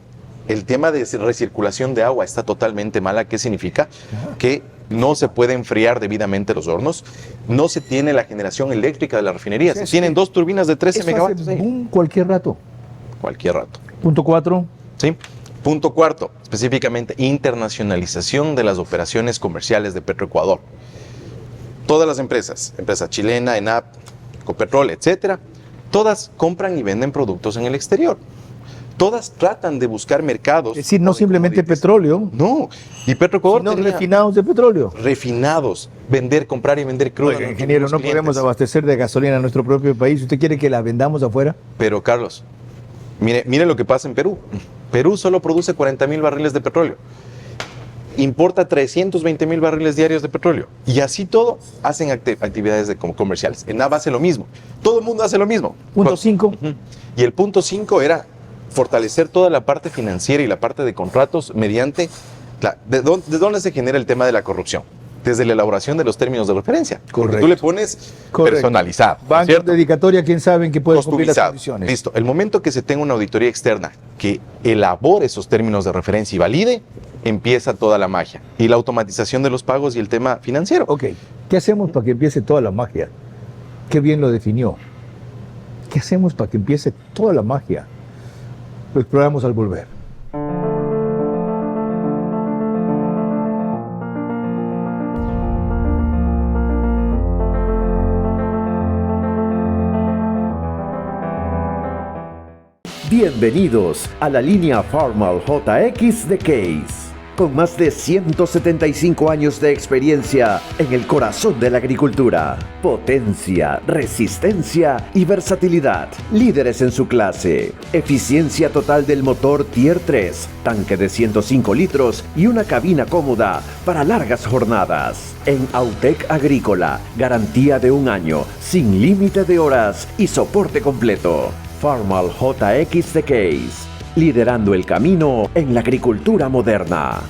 C: El tema de recirculación de agua está totalmente mala. ¿Qué significa? Que no se puede enfriar debidamente los hornos, no se tiene la generación eléctrica de la refinería. Se tienen 2 turbinas de 13 megavatios.
A: Cualquier rato.
C: Cualquier rato.
A: Punto 4.
C: Sí. Punto 4, específicamente internacionalización de las operaciones comerciales de Petroecuador. Todas las empresas, empresa chilena, ENAP, Ecopetrol, etcétera, todas compran y venden productos en el exterior. Todas tratan de buscar mercados.
A: Es decir, no simplemente petróleo.
C: No, y Petroecuador
A: sino refinados de petróleo.
C: Refinados, comprar y vender crudo.
A: Oiga, ingeniero, no podemos abastecer de gasolina en nuestro propio país. ¿Usted quiere que la vendamos afuera?
C: Pero, Carlos, mire lo que pasa en Perú. Perú solo produce 40,000 barriles de petróleo. Importa 320,000 barriles diarios de petróleo. Y así todo, hacen actividades comerciales. ENAP hace lo mismo. Todo el mundo hace lo mismo.
A: Punto 5.
C: Y el punto 5 era fortalecer toda la parte financiera y la parte de contratos mediante... ¿De dónde se genera el tema de la corrupción? Desde la elaboración de los términos de referencia.
A: Correcto.
C: Porque tú le pones personalizado.
A: Banco, dedicatoria, quién sabe en qué puede cumplir las condiciones.
C: Listo. El momento que se tenga una auditoría externa que elabore esos términos de referencia y valide, empieza toda la magia. Y la automatización de los pagos y el tema financiero.
A: Ok. ¿Qué hacemos para que empiece toda la magia? Qué bien lo definió. ¿Qué hacemos para que empiece toda la magia? Lo exploramos al volver.
E: Bienvenidos a la línea Farmal JX de Case. Con más de 175 años de experiencia en el corazón de la agricultura. Potencia, resistencia y versatilidad. Líderes en su clase. Eficiencia total del motor Tier 3. Tanque de 105 litros y una cabina cómoda para largas jornadas. En Autec Agrícola, garantía de 1 año, sin límite de horas y soporte completo. Farmal JX de Case, liderando el camino en la agricultura moderna.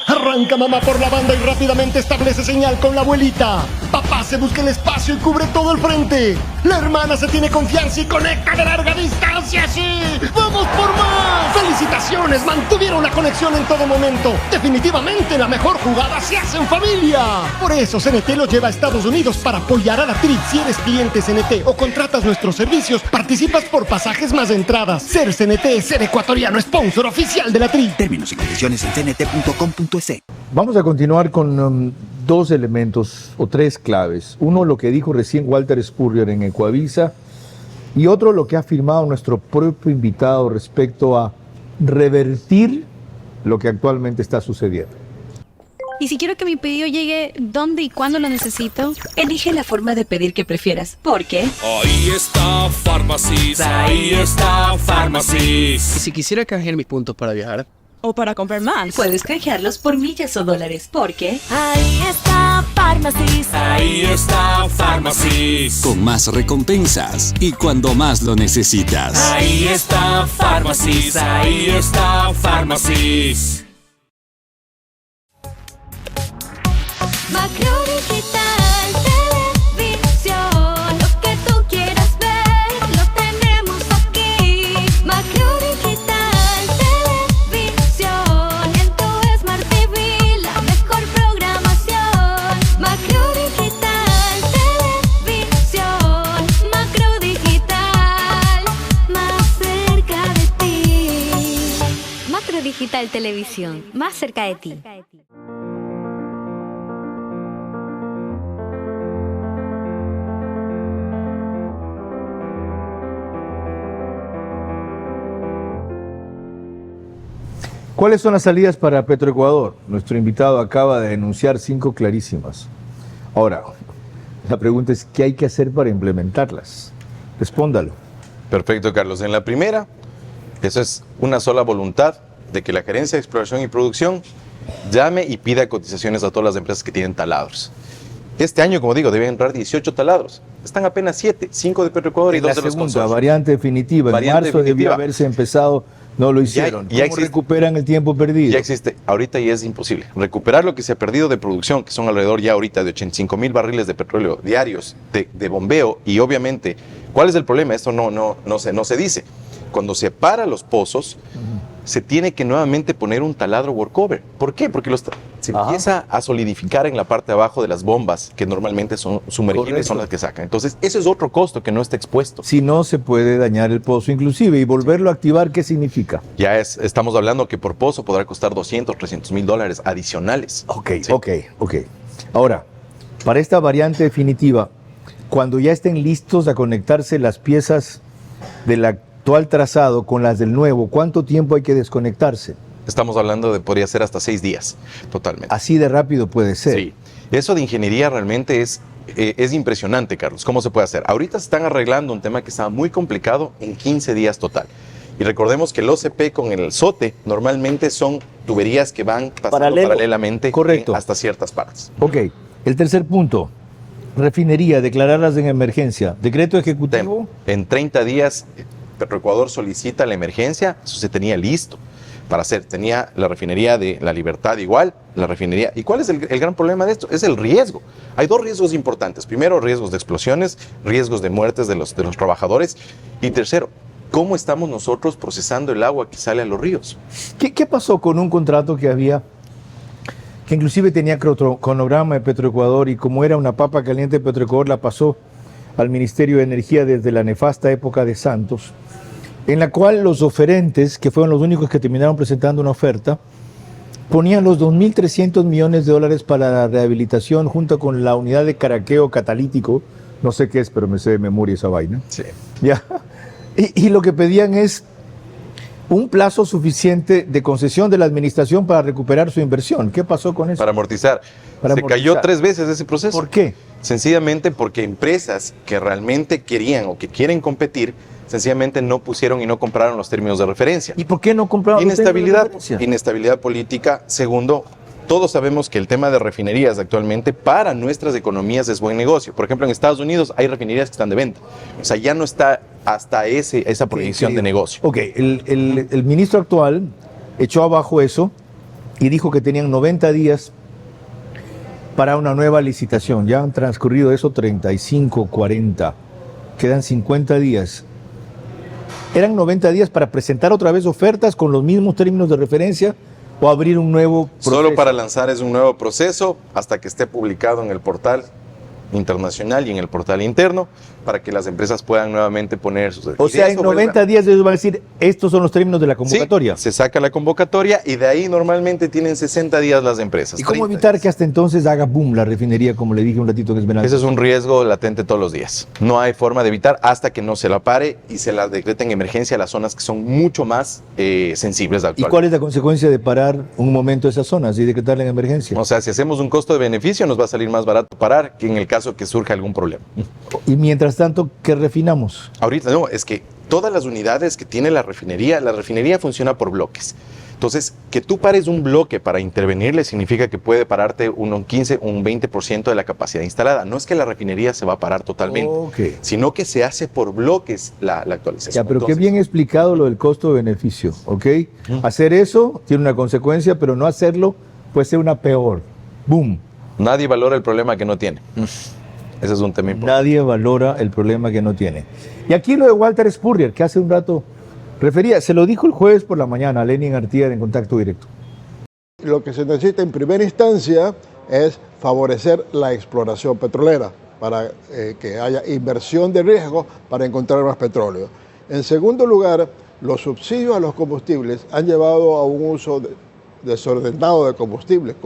G: Arranca mamá por la banda y rápidamente establece señal con la abuelita. Papá se busca el espacio y cubre todo el frente. La hermana se tiene confianza y conecta de larga distancia. ¡Sí! ¡Vamos por más! ¡Felicitaciones! Mantuvieron la conexión en todo momento. Definitivamente la mejor jugada se hace en familia. Por eso CNT lo lleva a Estados Unidos para apoyar a la TRI. Si eres cliente CNT o contratas nuestros servicios, participas por pasajes más entradas. Ser CNT es ser ecuatoriano, sponsor oficial de la TRI.
H: Términos y condiciones en cnt.com.es.
A: Vamos a continuar con dos elementos o tres claves. Uno, lo que dijo recién Walter Spurrier en Ecuavisa, y otro, lo que ha afirmado nuestro propio invitado respecto a revertir lo que actualmente está sucediendo.
I: Y si quiero que mi pedido llegue ¿dónde y cuándo lo necesito?
J: Elige la forma de pedir que prefieras. ¿Por qué?
K: Ahí está Pharmacies, ahí está Pharmacies.
L: Y si quisiera canjear mis puntos para viajar
J: o para comprar más, puedes canjearlos por millas o dólares. ¿Por qué?
K: Ahí está Pharmacies, ahí está Pharmacies.
M: Con más recompensas y cuando más lo necesitas.
K: Ahí está Pharmacies, ahí está Pharmacies.
R: Macro Digital Televisión, lo que tú quieras ver, lo tenemos aquí. Macro Digital Televisión, en tu Smart TV, la mejor programación. Macro Digital Televisión, Macro Digital, más cerca de ti. Macro Digital Televisión, más cerca de ti.
A: ¿Cuáles son las salidas para Petroecuador? Nuestro invitado acaba de enunciar 5 clarísimas. Ahora, la pregunta es, ¿qué hay que hacer para implementarlas? Respóndalo.
C: Perfecto, Carlos. En la primera, eso es una sola voluntad de que la Gerencia de Exploración y Producción llame y pida cotizaciones a todas las empresas que tienen taladros. Este año, como digo, deben entrar 18 taladros. Están apenas 7, 5 de Petroecuador y 2 de los consorcios.
A: La segunda, variante definitiva. En marzo debió haberse empezado. No lo hicieron. ¿Cómo recuperan el tiempo perdido?
C: Ya existe. Ahorita ya es imposible. Recuperar lo que se ha perdido de producción, que son alrededor ya ahorita de 85,000 barriles de petróleo diarios de bombeo. Y obviamente, ¿cuál es el problema? Esto no se dice. Cuando se para los pozos, se tiene que nuevamente poner un taladro workover. ¿Por qué? Porque se empieza a solidificar en la parte de abajo de las bombas, que normalmente son sumergibles, son las que sacan. Entonces, ese es otro costo que no está expuesto.
A: Si no, se puede dañar el pozo inclusive. ¿Y volverlo a activar qué significa?
C: Ya estamos hablando que por pozo podrá costar 200, 300 mil dólares adicionales.
A: Ok. Ahora, para esta variante definitiva, cuando ya estén listos a conectarse las piezas del actual trazado con las del nuevo, ¿cuánto tiempo hay que desconectarse?
C: Estamos hablando de podría ser hasta 6 días, totalmente.
A: Así de rápido puede ser.
C: Sí. Eso de ingeniería realmente es impresionante, Carlos. ¿Cómo se puede hacer? Ahorita se están arreglando un tema que estaba muy complicado en 15 días total. Y recordemos que el OCP con el SOTE normalmente son tuberías que van pasando paralelamente hasta ciertas partes.
A: Ok. El tercer punto. Refinería, declararlas en emergencia. ¿Decreto ejecutivo?
C: En 30 días, Petroecuador solicita la emergencia. Eso se tenía listo para hacer. Tenía la refinería de La Libertad igual, la refinería. ¿Y cuál es el gran problema de esto? Es el riesgo. Hay 2 riesgos importantes. Primero, riesgos de explosiones, riesgos de muertes de los trabajadores. Y tercero, ¿cómo estamos nosotros procesando el agua que sale a los ríos?
A: ¿Qué pasó con un contrato que había, que inclusive tenía cronograma de Petroecuador, y como era una papa caliente de Petroecuador, la pasó al Ministerio de Energía desde la nefasta época de Santos? en la cual los oferentes, que fueron los únicos que terminaron presentando una oferta, ponían los 2.300 millones de dólares para la rehabilitación junto con la unidad de caraqueo catalítico, no sé qué es, pero me sé de memoria esa vaina.
C: Sí.
A: ¿Ya? Y lo que pedían es un plazo suficiente de concesión de la administración para recuperar su inversión. ¿Qué pasó con eso?
C: Para amortizar. Se cayó 3 veces ese proceso.
A: ¿Por qué?
C: Sencillamente porque empresas que realmente querían o que quieren competir, sencillamente no pusieron y no compraron los términos de referencia.
A: ¿Y por qué no compraron los términos de referencia?
C: Inestabilidad política. Segundo, todos sabemos que el tema de refinerías actualmente para nuestras economías es buen negocio. Por ejemplo, en Estados Unidos hay refinerías que están de venta. O sea, ya no está hasta esa proyección de negocio.
A: Ok, el ministro actual echó abajo eso y dijo que tenían 90 días para una nueva licitación. Ya han transcurrido eso 35, 40. Quedan 50 días. ¿Eran 90 días para presentar otra vez ofertas con los mismos términos de referencia o abrir un nuevo proceso?
C: Solo para lanzar es un nuevo proceso hasta que esté publicado en el portal internacional y en el portal interno para que las empresas puedan nuevamente poner sus...
A: O sea, en 90 días ellos van a decir, estos son los términos de la convocatoria.
C: Sí, se saca la convocatoria y de ahí normalmente tienen 60 días las empresas.
A: ¿Y cómo evitar que hasta entonces haga boom la refinería, como le dije un ratito en Esmeralda?
C: Ese es un riesgo latente todos los días. No hay forma de evitar hasta que no se la pare y se la decrete en emergencia a las zonas que son mucho más sensibles actualmente.
A: ¿Y cuál es la consecuencia de parar un momento esas zonas y decretarla en emergencia?
C: O sea, si hacemos un costo de beneficio nos va a salir más barato parar que en el caso que surja algún problema.
A: Y mientras tanto, ¿qué refinamos?
C: Ahorita no, es que todas las unidades que tiene la refinería funciona por bloques. Entonces, que tú pares un bloque para intervenirle significa que puede pararte un 15, un 20% de la capacidad instalada. No es que la refinería se va a parar totalmente, sino que se hace por bloques la actualización.
A: Ya, pero qué bien explicado lo del costo-beneficio, ¿ok? Hacer eso tiene una consecuencia, pero no hacerlo puede ser una peor. ¡Boom!
C: Nadie valora el problema que no tiene. Ese es un tema importante.
A: Nadie valora el problema que no tiene. Y aquí lo de Walter Spurrier, que hace un rato refería, se lo dijo el jueves por la mañana a Lenin Artier en Contacto Directo.
S: Lo que se necesita en primera instancia es favorecer la exploración petrolera para que haya inversión de riesgo para encontrar más petróleo. En segundo lugar, los subsidios a los combustibles han llevado a un uso desordenado de combustibles.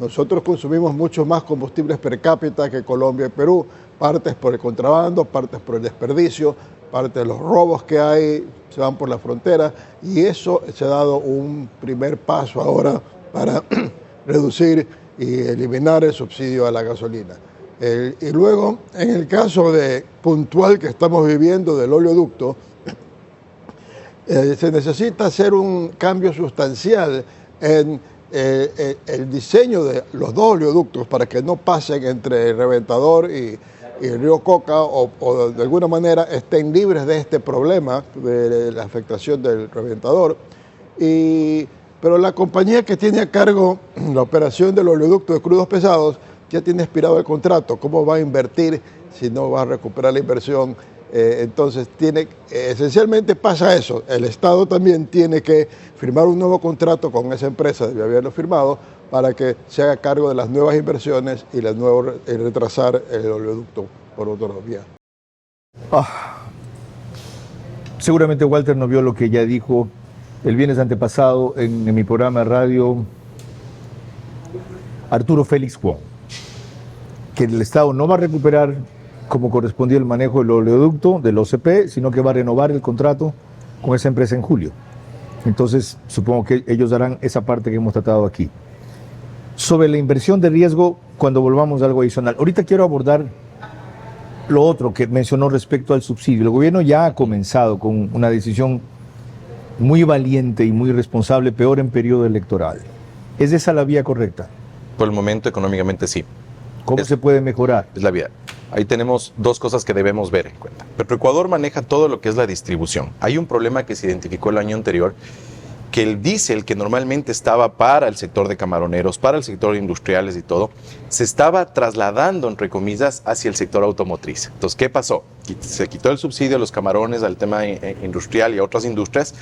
S: Nosotros consumimos mucho más combustibles per cápita que Colombia y Perú, partes por el contrabando, partes por el desperdicio, parte de los robos que hay se van por la frontera y eso se ha dado un primer paso ahora para reducir y eliminar el subsidio a la gasolina. Y luego, en el caso puntual que estamos viviendo del oleoducto, se necesita hacer un cambio sustancial en el diseño de los dos oleoductos para que no pasen entre el Reventador y el río Coca o de alguna manera estén libres de este problema de la afectación del Reventador. Pero la compañía que tiene a cargo la operación del oleoducto de crudos pesados ya tiene expirado el contrato. ¿Cómo va a invertir si no va a recuperar la inversión? Entonces, esencialmente pasa eso. El Estado también tiene que firmar un nuevo contrato con esa empresa, debe haberlo firmado, para que se haga cargo de las nuevas inversiones y retrasar el oleoducto por otra vía.
A: Seguramente Walter no vio lo que ya dijo el viernes antepasado en mi programa de radio Arturo Félix Wong, que el Estado no va a recuperar como correspondía el manejo del oleoducto, del OCP, sino que va a renovar el contrato con esa empresa en julio. Entonces, supongo que ellos darán esa parte que hemos tratado aquí. Sobre la inversión de riesgo, cuando volvamos a algo adicional. Ahorita quiero abordar lo otro que mencionó respecto al subsidio. El gobierno ya ha comenzado con una decisión muy valiente y muy responsable, peor en periodo electoral. ¿Es esa la vía correcta?
C: Por el momento, económicamente, sí.
A: ¿Cómo se puede mejorar?
C: Es la vía. Ahí tenemos dos cosas que debemos ver en cuenta. Petroecuador maneja todo lo que es la distribución. Hay un problema que se identificó el año anterior, que el diésel que normalmente estaba para el sector de camaroneros, para el sector de industriales y todo, se estaba trasladando, entre comillas, hacia el sector automotriz. Entonces, ¿qué pasó? Se quitó el subsidio a los camarones, al tema industrial y a otras industrias,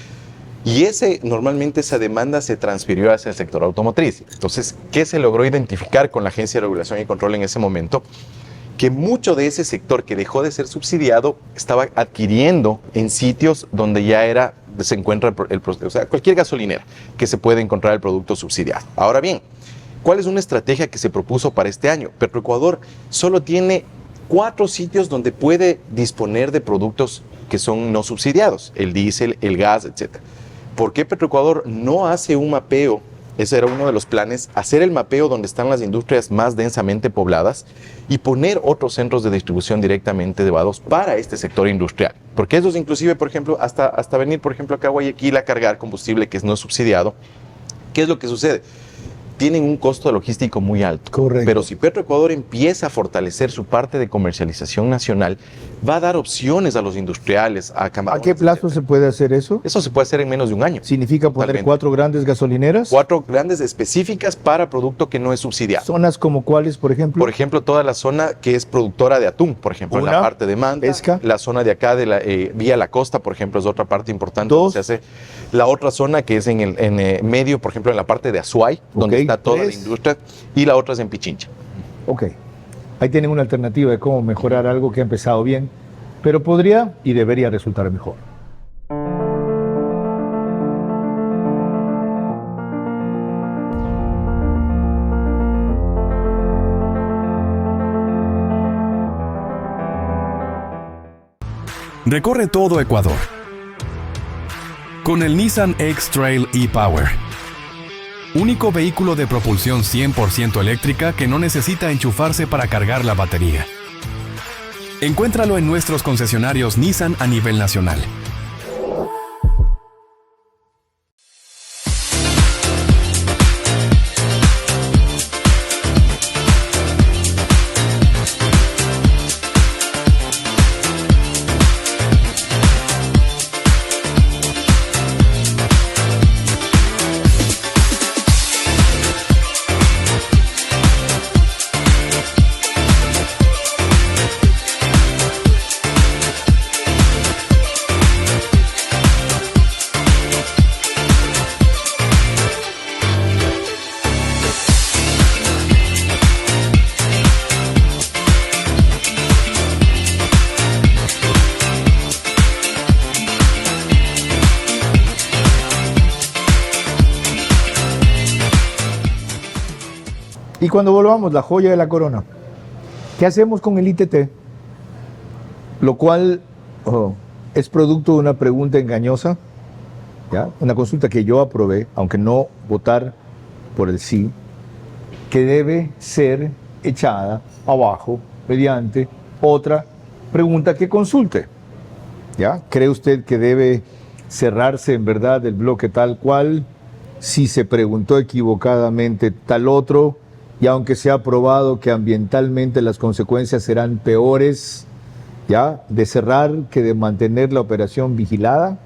C: y normalmente esa demanda se transfirió hacia el sector automotriz. Entonces, ¿qué se logró identificar con la Agencia de Regulación y Control en ese momento? que mucho de ese sector que dejó de ser subsidiado estaba adquiriendo en sitios donde ya se encuentra o sea, cualquier gasolinera que se puede encontrar el producto subsidiado. Ahora bien, ¿cuál es una estrategia que se propuso para este año? Petroecuador solo tiene 4 sitios donde puede disponer de productos que son no subsidiados, el diésel, el gas, etc. ¿Por qué Petroecuador no hace un mapeo? Ese era uno de los planes, hacer el mapeo donde están las industrias más densamente pobladas y poner otros centros de distribución directamente llevados para este sector industrial. Porque esos inclusive, por ejemplo, hasta venir, por ejemplo, acá a Guayaquil a cargar combustible que es no subsidiado, ¿qué es lo que sucede? Tienen un costo logístico muy alto.
A: Correcto.
C: Pero si Petroecuador empieza a fortalecer su parte de comercialización nacional, va a dar opciones a los industriales, a camarones.
A: ¿A qué plazo se puede hacer eso?
C: Eso se puede hacer en menos de un año.
A: ¿Significa poner
C: Totalmente.
A: 4 grandes gasolineras?
C: 4 grandes específicas para producto que no es subsidiado.
A: ¿Zonas como cuáles, por ejemplo?
C: Por ejemplo, toda la zona que es productora de atún, por ejemplo, en la parte de Manta.
A: Pesca.
C: La zona de acá, de la vía la costa, por ejemplo, es otra parte importante. Donde se hace. La otra zona que es en medio, por ejemplo, en la parte de Azuay, donde está toda la industria. Y la otra es en Pichincha.
A: Ok. Ahí tienen una alternativa de cómo mejorar algo que ha empezado bien, pero podría y debería resultar mejor.
K: Recorre todo Ecuador con el Nissan X-Trail e-Power. Único vehículo de propulsión 100% eléctrica que no necesita enchufarse para cargar la batería. Encuéntralo en nuestros concesionarios Nissan a nivel nacional.
A: Y cuando volvamos, la joya de la corona, ¿qué hacemos con el ITT? Lo cual es producto de una pregunta engañosa, ¿ya? Una consulta que yo aprobé, aunque no votar por el sí, que debe ser echada abajo mediante otra pregunta que consulte. ¿Ya? ¿Cree usted que debe cerrarse en verdad el bloque tal cual? Si se preguntó equivocadamente tal otro, y aunque se ha probado que ambientalmente las consecuencias serán peores, ¿ya?, de cerrar que de mantener la operación vigilada.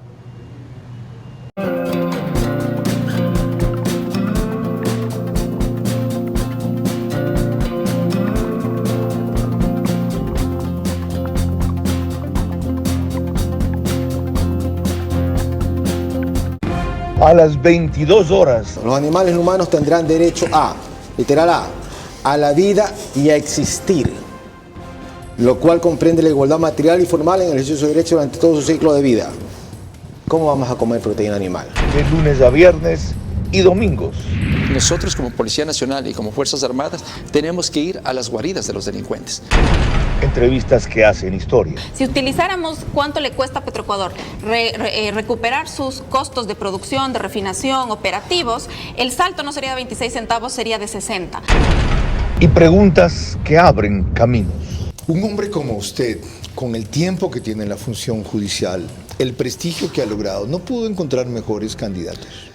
T: A las 22 horas. Los animales humanos tendrán derecho a, literal a la vida y a existir, lo cual comprende la igualdad material y formal en el ejercicio de su derecho durante todo su ciclo de vida. ¿Cómo vamos a comer proteína animal?
O: De lunes a viernes y domingos.
L: Nosotros como Policía Nacional y como Fuerzas Armadas tenemos que ir a las guaridas de los delincuentes.
O: Entrevistas que hacen historia.
N: Si utilizáramos cuánto le cuesta a Petroecuador recuperar sus costos de producción, de refinación, operativos, el salto no sería de 26 centavos, sería de 60.
O: Y preguntas que abren caminos.
D: Un hombre como usted, con el tiempo que tiene en la función judicial, el prestigio que ha logrado, ¿no pudo encontrar mejores candidatos?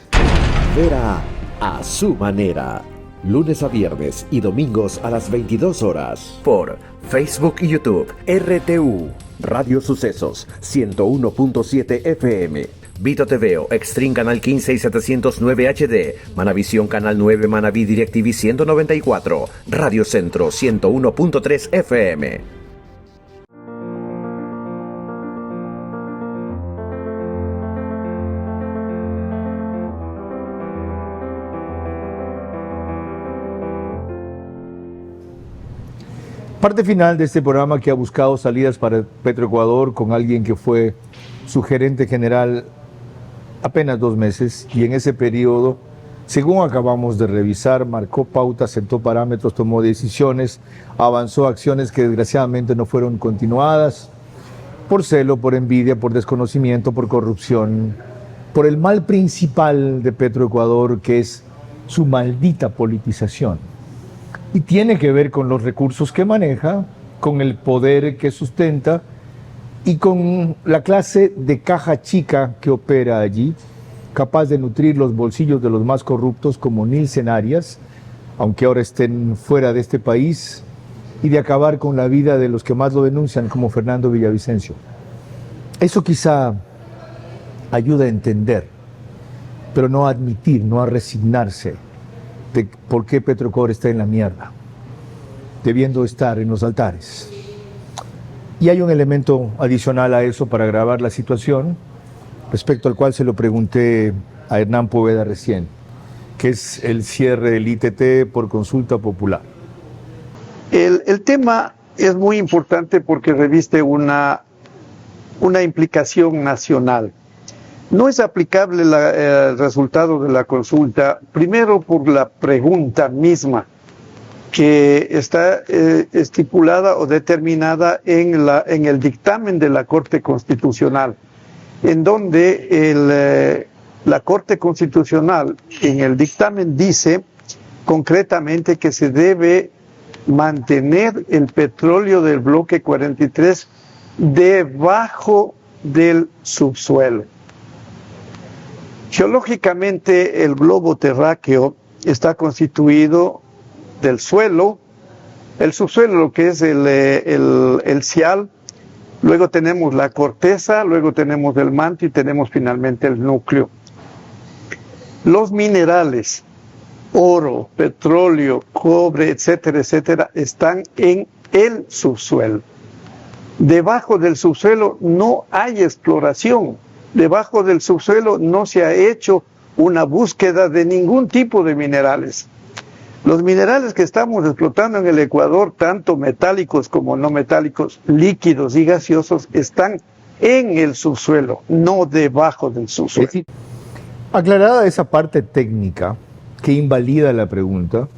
E: Vera a su manera. Lunes a viernes y domingos a las 22 horas. Por Facebook y YouTube. RTU. Radio Sucesos 101.7 FM. Vito TVO, Extreme Canal 15 y 709 HD. Manavisión Canal 9, Manaví DirecTV 194. Radio Centro 101.3 FM.
A: Parte final de este programa que ha buscado salidas para Petroecuador con alguien que fue su gerente general apenas 2 meses y en ese periodo, según acabamos de revisar, marcó pautas, sentó parámetros, tomó decisiones, avanzó acciones que desgraciadamente no fueron continuadas por celo, por envidia, por desconocimiento, por corrupción, por el mal principal de Petroecuador, que es su maldita politización. Y tiene que ver con los recursos que maneja, con el poder que sustenta y con la clase de caja chica que opera allí, capaz de nutrir los bolsillos de los más corruptos como Nielsen Arias, aunque ahora estén fuera de este país, y de acabar con la vida de los que más lo denuncian, como Fernando Villavicencio. Eso quizá ayuda a entender, pero no a admitir, no a resignarse de por qué Petroecuador está en la mierda, debiendo estar en los altares. Y hay un elemento adicional a eso para agravar la situación, respecto al cual se lo pregunté a Hernán Poveda recién, que es el cierre del ITT por consulta popular.
U: El tema es muy importante porque reviste una implicación nacional. No es aplicable el resultado de la consulta, primero por la pregunta misma, que está estipulada o determinada en el dictamen de la Corte Constitucional, en donde la Corte Constitucional en el dictamen dice concretamente que se debe mantener el petróleo del bloque 43 debajo del subsuelo. Geológicamente, el globo terráqueo está constituido del suelo, el subsuelo, lo que es el cial, luego tenemos la corteza, luego tenemos el manto y tenemos finalmente el núcleo. Los minerales, oro, petróleo, cobre, etcétera, etcétera, están en el subsuelo. Debajo del subsuelo no hay exploración. Debajo del subsuelo no se ha hecho una búsqueda de ningún tipo de minerales. Los minerales que estamos explotando en el Ecuador, tanto metálicos como no metálicos, líquidos y gaseosos, están en el subsuelo, no debajo del subsuelo.
A: Aclarada esa parte técnica que invalida la pregunta,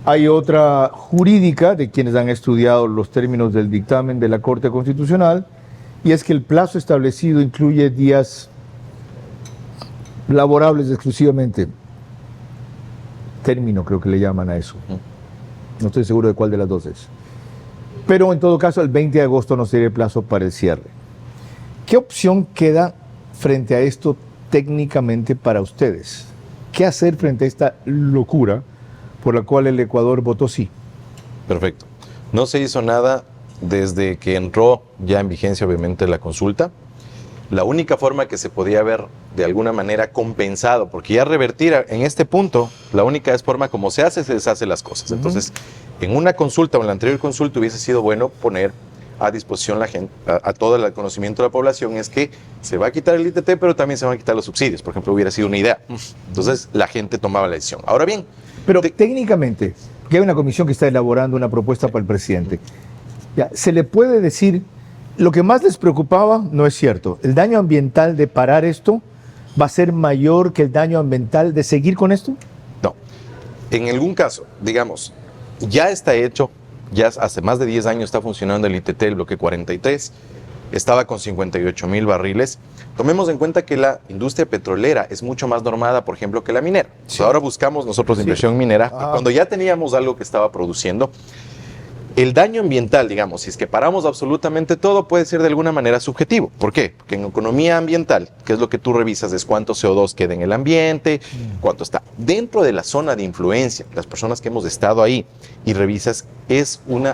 A: hay otra jurídica de quienes han estudiado los términos del dictamen de la Corte Constitucional, y es que el plazo establecido incluye días laborables exclusivamente. Término creo que le llaman a eso. No estoy seguro de cuál de las dos es. Pero en todo caso el 20 de agosto no sería el plazo para el cierre. ¿Qué opción queda frente a esto técnicamente para ustedes? ¿Qué hacer frente a esta locura por la cual el Ecuador votó sí?
C: Perfecto. No se hizo nada desde que entró ya en vigencia obviamente la consulta. La única forma que se podía ver de alguna manera compensado, porque ya revertir en este punto, la única forma como se deshace las cosas. Entonces, en una consulta o en la anterior consulta hubiese sido bueno poner a disposición la gente, a todo el conocimiento de la población, es que se va a quitar el ITT, pero también se van a quitar los subsidios. Por ejemplo, hubiera sido una idea. Entonces, la gente tomaba la decisión. Ahora bien,
A: pero técnicamente, que hay una comisión que está elaborando una propuesta para el presidente, ya, se le puede decir, lo que más les preocupaba no es cierto. El daño ambiental de parar esto va a ser mayor que el daño ambiental de seguir con esto.
C: No. En algún caso, digamos, ya está hecho, ya hace más de 10 años está funcionando el ITT, el bloque 43, estaba con 58,000 barriles. Tomemos en cuenta que la industria petrolera es mucho más normada, por ejemplo, que la minera. Sí. Ahora buscamos nosotros inversión minera, cuando ya teníamos algo que estaba produciendo. El daño ambiental, digamos, si es que paramos absolutamente todo, puede ser de alguna manera subjetivo. ¿Por qué? Porque en economía ambiental, que es lo que tú revisas, es cuánto CO2 queda en el ambiente, cuánto está dentro de la zona de influencia. Las personas que hemos estado ahí y revisas,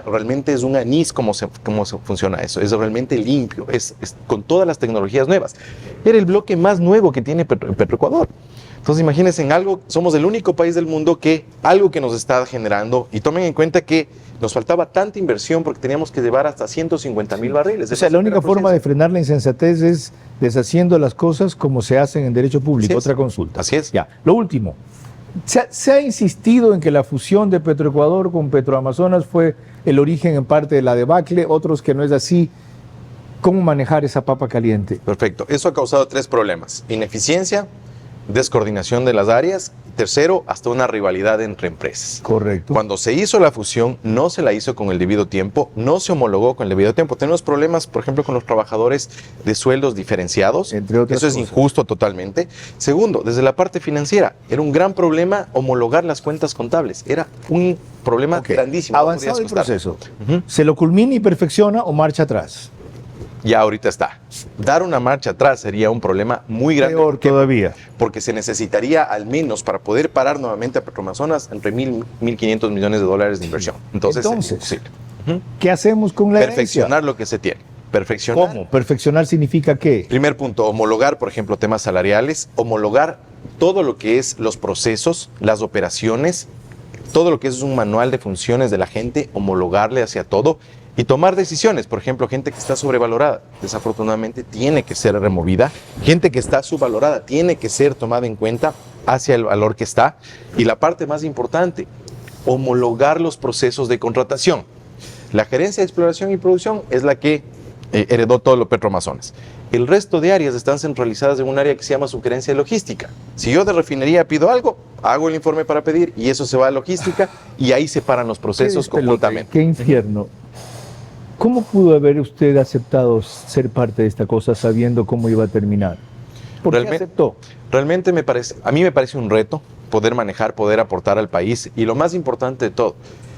C: realmente es un anís cómo se funciona eso. Es realmente limpio, es con todas las tecnologías nuevas. Era el bloque más nuevo que tiene Petroecuador. Entonces imagínense en algo, somos el único país del mundo que algo que nos está generando, y tomen en cuenta que nos faltaba tanta inversión porque teníamos que llevar hasta 150,000 barriles.
A: O sea, la única forma de frenar la insensatez es deshaciendo las cosas como se hacen en derecho público. Otra consulta.
C: Así es.
A: Ya. Lo último, Se ha insistido en que la fusión de Petroecuador con Petroamazonas fue el origen en parte de la debacle, otros que no es así. ¿Cómo manejar esa papa caliente?
C: Perfecto. Eso ha causado 3 problemas. Ineficiencia, descoordinación de las áreas. Tercero, hasta una rivalidad entre empresas.
A: Correcto.
C: Cuando se hizo la fusión, no se la hizo con el debido tiempo, no se homologó con el debido tiempo. Tenemos problemas, por ejemplo, con los trabajadores de sueldos diferenciados.
A: Entre otras
C: Eso es
A: cosas.
C: injusto totalmente. Segundo, desde la parte financiera, era un gran problema homologar las cuentas contables. Era un problema grandísimo.
A: Avanzado el proceso. ¿Se lo culmina y perfecciona o marcha atrás?
C: Ya ahorita está. Dar una marcha atrás sería un problema muy grande.
A: Peor todavía.
C: Porque se necesitaría al menos para poder parar nuevamente a Petroamazonas entre 1.500 millones de dólares de inversión. Entonces es imposible.
A: ¿Qué hacemos con la herencia?
C: Perfeccionar lo que se tiene. Perfeccionar.
A: ¿Cómo? ¿Perfeccionar significa qué?
C: Primer punto, homologar, por ejemplo, temas salariales, homologar todo lo que es los procesos, las operaciones, todo lo que es un manual de funciones de la gente, homologarle hacia todo y tomar decisiones. Por ejemplo, gente que está sobrevalorada, desafortunadamente tiene que ser removida. Gente que está subvalorada tiene que ser tomada en cuenta hacia el valor que está. Y la parte más importante, homologar los procesos de contratación. La gerencia de exploración y producción es la que heredó todo lo Petroamazonas. El resto de áreas están centralizadas en un área que se llama subgerencia de logística. Si yo de refinería pido algo, hago el informe para pedir y eso se va a logística y ahí se paran los procesos conjuntamente.
A: ¡Qué infierno! ¿Cómo pudo haber usted aceptado ser parte de esta cosa sabiendo cómo iba a terminar? ¿Por qué aceptó?
C: Realmente a mí me parece un reto poder manejar, poder aportar al país y lo más importante de todo,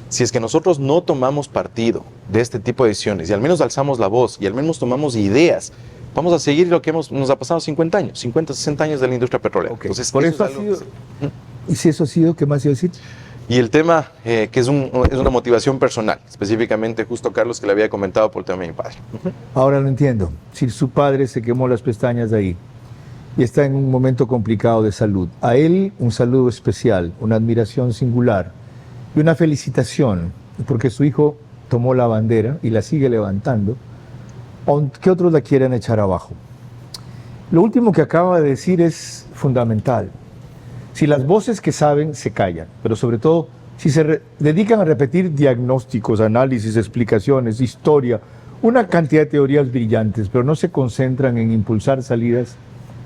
C: si es que nosotros no tomamos partido de este tipo de decisiones y al menos alzamos la voz y al menos tomamos ideas, vamos a seguir lo que nos ha pasado 50 años, 50, 60 años de la industria petrolera. Entonces,
A: Por eso ha sido... ¿Y si eso ha sido, qué más iba a decir?
C: Y el tema, que es una motivación personal, específicamente justo Carlos, que le había comentado por el tema de mi padre.
A: Ahora lo entiendo. Si su padre se quemó las pestañas de ahí y está en un momento complicado de salud, a él un saludo especial, una admiración singular y una felicitación, porque su hijo tomó la bandera y la sigue levantando, aunque otros la quieran echar abajo. Lo último que acaba de decir es fundamental. Si las voces que saben se callan, pero sobre todo si se dedican a repetir diagnósticos, análisis, explicaciones, historia, una cantidad de teorías brillantes, pero no se concentran en impulsar salidas,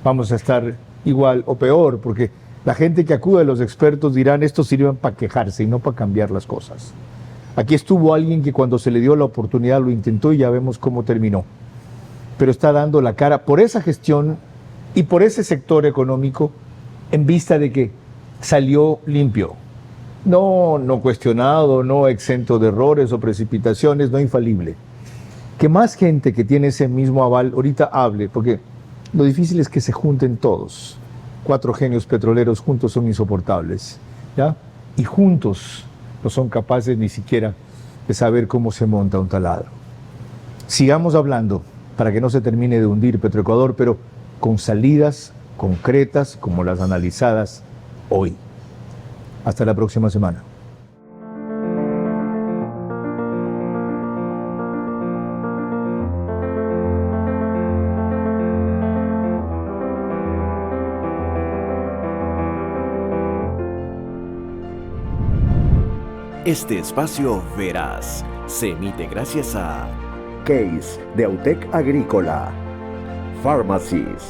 A: vamos a estar igual o peor, porque la gente que acude a los expertos dirán esto sirve para quejarse y no para cambiar las cosas. Aquí estuvo alguien que cuando se le dio la oportunidad lo intentó y ya vemos cómo terminó. Pero está dando la cara por esa gestión y por ese sector económico en vista de que salió limpio. No cuestionado, no exento de errores o precipitaciones, no infalible. Que más gente que tiene ese mismo aval ahorita hable, porque lo difícil es que se junten todos. 4 genios petroleros juntos son insoportables, ¿ya? Y juntos no son capaces ni siquiera de saber cómo se monta un taladro. Sigamos hablando para que no se termine de hundir Petroecuador, pero con salidas concretas como las analizadas hoy. Hasta la próxima semana.
E: Este espacio Verás se emite gracias a Case de Autec Agrícola, Pharmacies,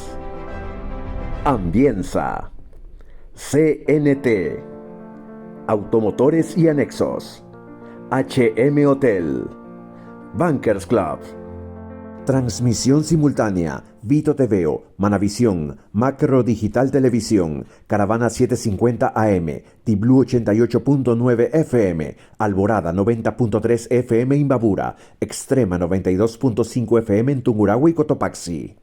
E: Ambienza, CNT, Automotores y Anexos, HM Hotel, Bankers Club. Transmisión simultánea, Vito TVO, Manavisión, Macro Digital Televisión, Caravana 750 AM, Tiblu 88.9 FM, Alborada 90.3 FM Imbabura, Extrema 92.5 FM en Tungurahua y Cotopaxi.